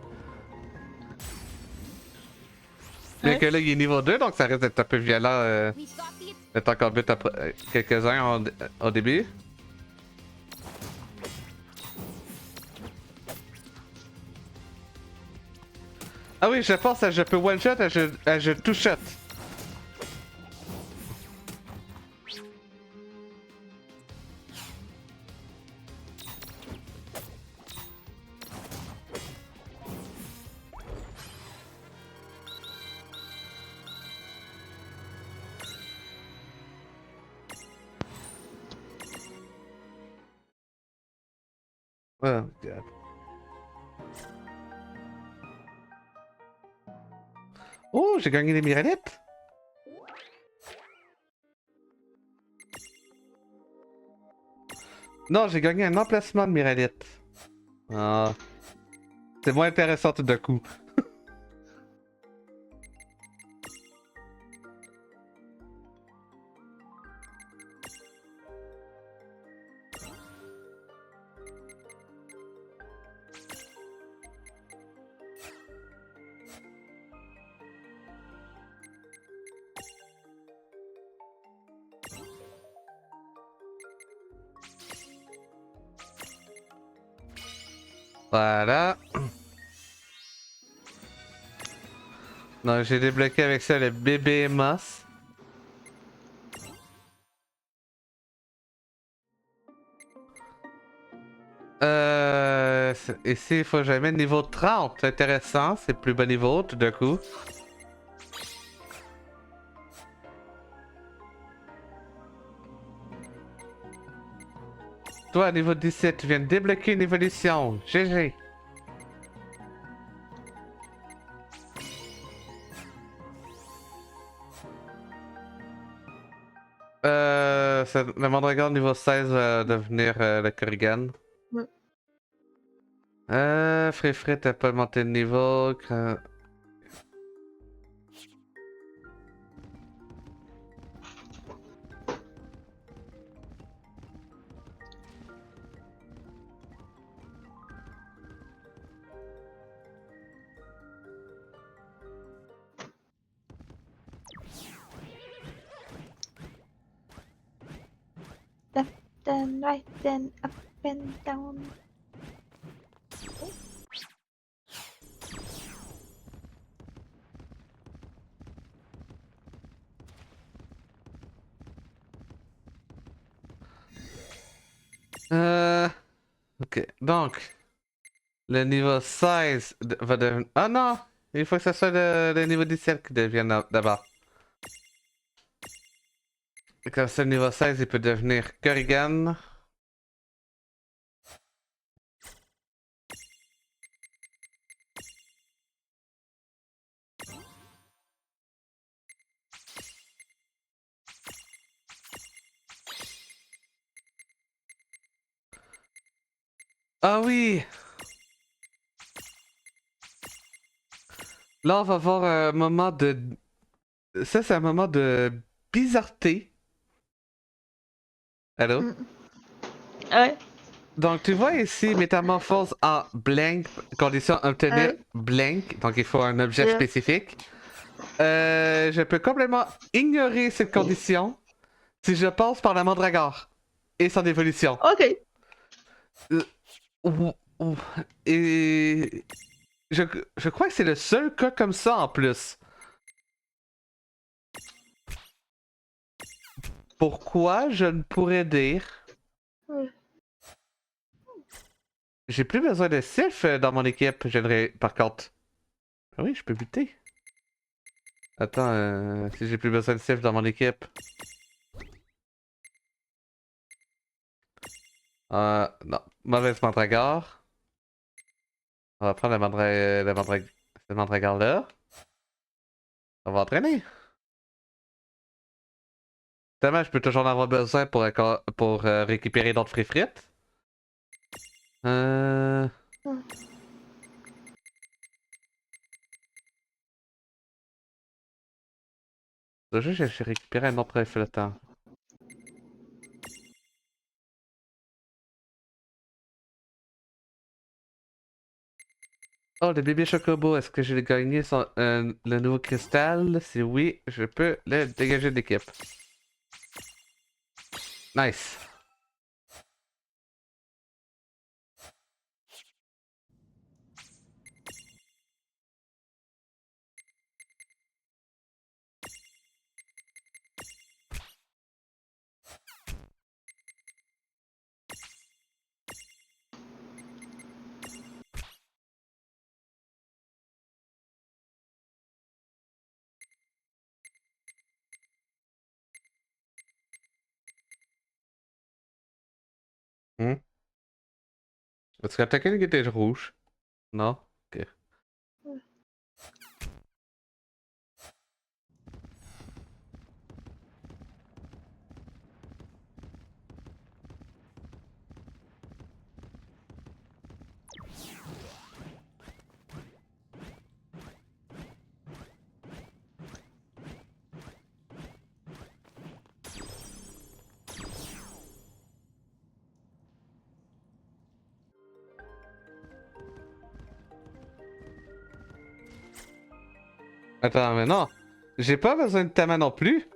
Bien Ouais. que là il est niveau 2 donc ça risque d'être un peu violent We've got the d'être encore vite après quelques-uns au début. Ah oui je pense que je peux one shot et je two shot. Oh god. Oh, j'ai gagné des miralettes! Non, j'ai gagné un emplacement de miralette. Ah. C'est moins intéressant tout d'un coup. Voilà. Donc j'ai débloqué avec ça le bébé Moss. ici, il faut que j'aille mettre niveau 30. C'est intéressant, c'est plus bas niveau tout d'un coup. Toi, niveau 17, tu viens de débloquer une évolution. GG. Le Mandragore niveau 16 va devenir le Korrigan. Ouais. Fréfré, t'as pas monté de niveau. Left and right and up and down. Ok, donc, le niveau 16 va devenir... Ah non! Il faut que ce soit le niveau 17 qui devienne d'abord. Comme ça, le niveau 16, il peut devenir Korrigan. Ah oui! Là, on va avoir un moment de... Ça, c'est un moment de bizarreté. Allô? Ouais. Donc, tu vois ici, métamorphose en blank, condition obtenir blank, donc il faut un objet Yeah. spécifique. Je peux complètement ignorer cette condition si je passe par la Mandragore et son évolution. Ok. Ou- ou- Et je crois que c'est le seul cas comme ça en plus. Pourquoi je ne pourrais dire... Ouais. J'ai plus besoin de Sylph dans mon équipe, j'aimerais par contre. Ah oui, je peux buter. Attends, si j'ai plus besoin de Sylph dans mon équipe. Non. Mauvaise mandragore. On va prendre le mandragore là. On va entraîner. Tellement, je peux toujours en avoir besoin pour récupérer d'autres frites. Déjà, j'ai récupéré un autre flottant. Oh, le bébé chocobo, est-ce que j'ai gagné le nouveau cristal? Si oui, je peux le dégager de l'équipe. Nice. Hmm? Est-ce que attaquer une était rouge? Non? Ok. Attends, mais non! J'ai pas besoin de ta main non plus!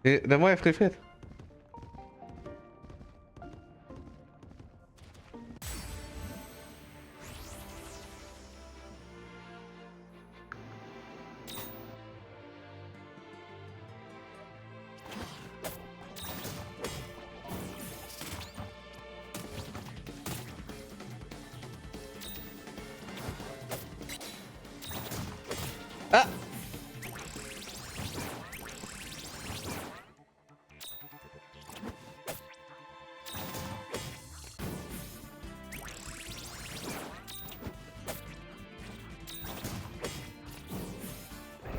Et donne-moi un free. Ah!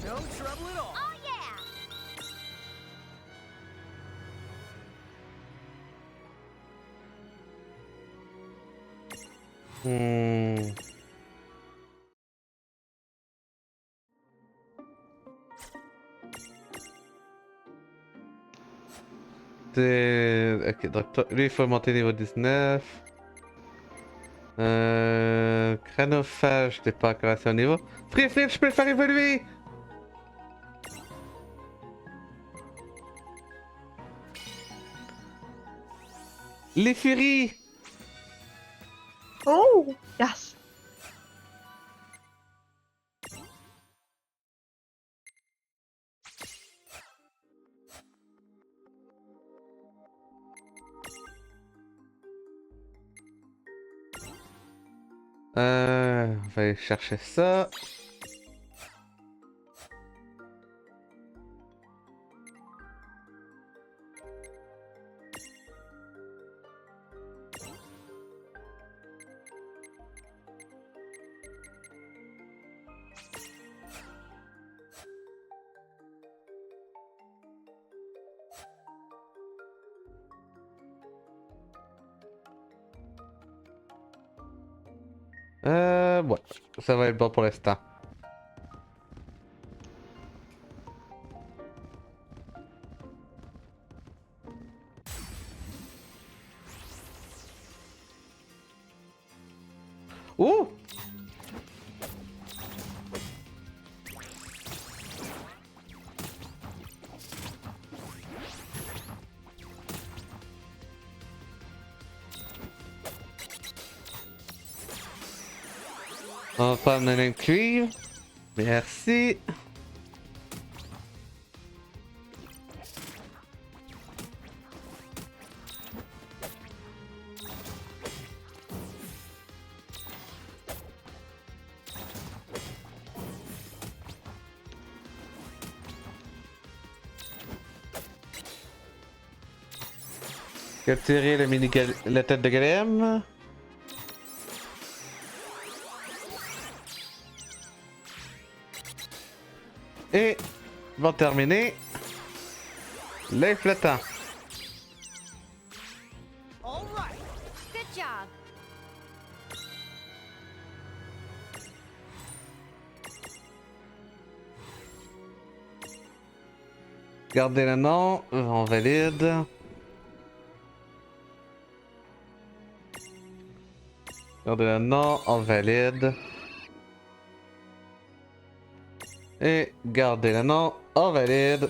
No trouble at all. Oh yeah! Hmm. Ok, donc lui il faut monter niveau 19. Chronophage, t'es pas encore à son niveau. Free Flip, je peux le faire évoluer! Les furies! Oh! Yes! On va aller chercher ça. Ouais, ça va être bon pour l'instant. Ouh! On va pas me donner cuivre. Merci. Capturer la tête de golem. Et va terminer les flottants. All right. Good job. Gardez le nom, on valide. Gardez le nom, on valide. Et gardez le nom, on valide.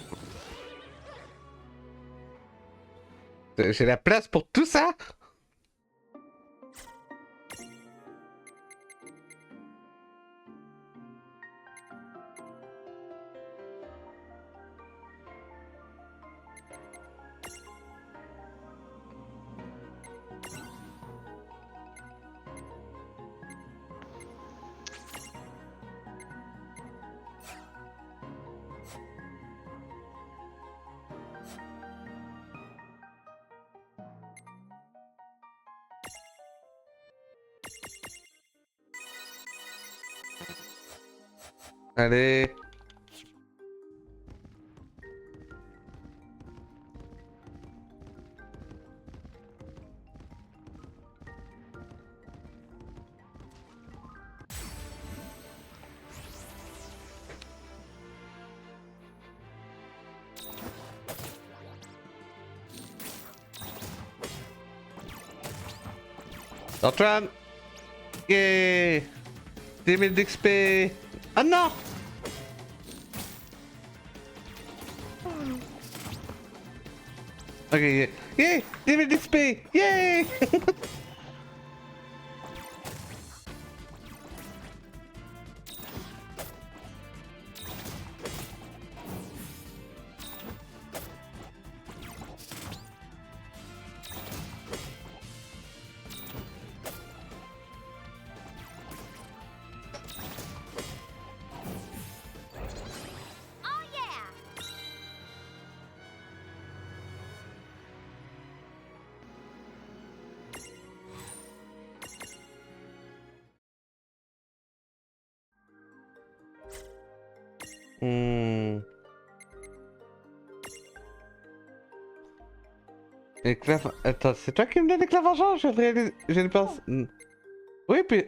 J'ai la place pour tout ça? Allez. Antoine! Yeah! 10 000 d'XP! Ah non! Ok, yeah! Yeah! 10 000 d'XP! Yeah! Hmm. Attends, c'est toi qui me donne l'éclair-vengeance? J'ai une personne. Oui, puis.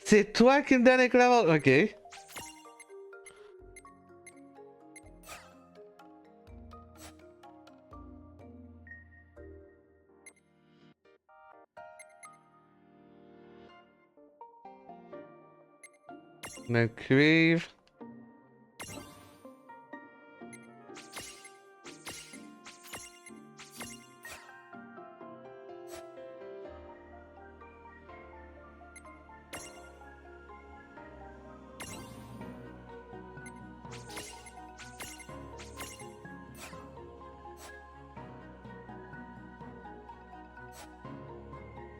C'est toi qui me donne l'éclair-vengeance. Ok. Le cuivre.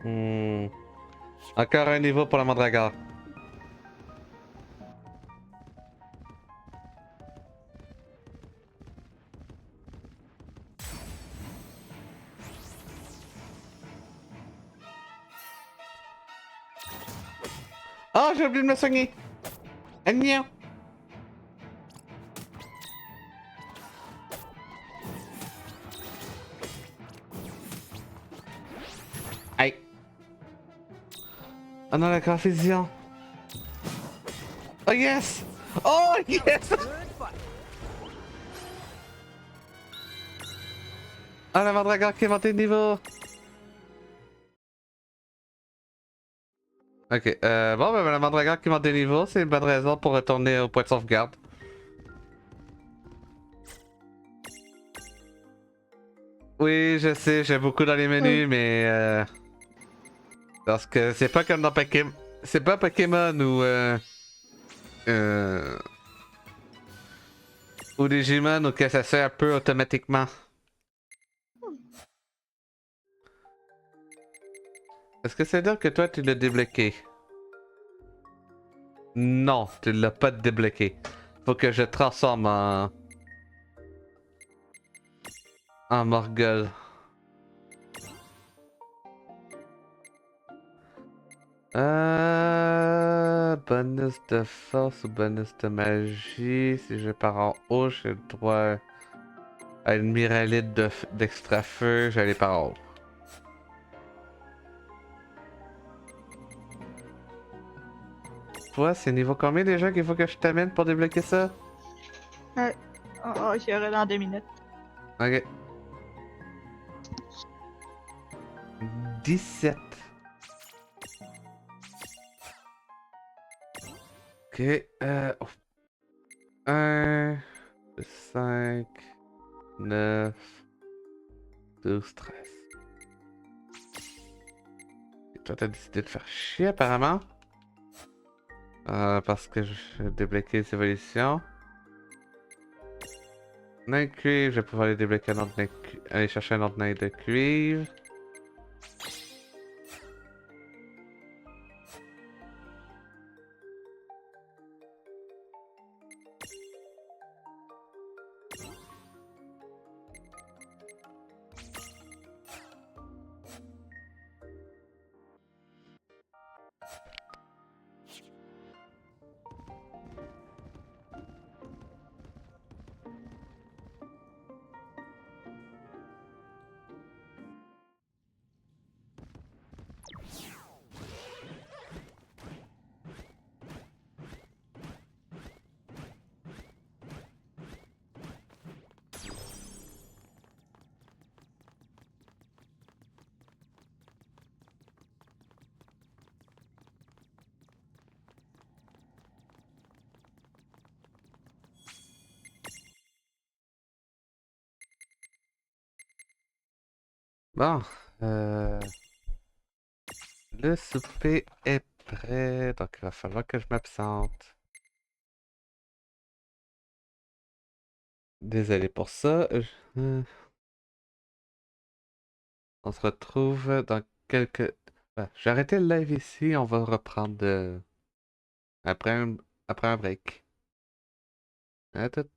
Hmm. Encore un niveau pour la mandragore. Oh, j'ai oublié de me soigner! Agnon! Aïe! Oh non, la confusion! Oh yes! Oh yes! Good fight. Oh, la mandragore qui est montée de niveau! Ok, bon, ben la mandragore qui monte de niveau, c'est une bonne raison pour retourner au point de sauvegarde. Oui, je sais, j'ai beaucoup dans les menus, mais parce que c'est pas comme dans Pokémon. C'est pas Pokémon euh, ou Digimon où que ça se fait un peu automatiquement. Est-ce que c'est dire que toi tu l'as débloqué? Non, tu l'as pas débloqué. Faut que je transforme en Morgul. Bonus de force ou bonus de magie. Si je pars en haut, j'ai le droit à une myralide d'extra feu. J'allais par en haut. Toi, c'est niveau combien déjà qu'il faut que je t'amène pour débloquer ça? Oh, j'y aurai dans 2 minutes. Ok. 17. Ok, 1, 5, 9, 12, 13. Et toi, t'as décidé de faire chier apparemment. Parce que j'ai débloqué les évolutions. Nain de cuivre, je vais pouvoir aller débloquer un autre aller chercher un autre nain de cuivre. Bon, le souper est prêt, donc il va falloir que je m'absente. Désolé pour ça. On se retrouve dans quelques... j'ai arrêté le live ici, on va reprendre après un break. À tout.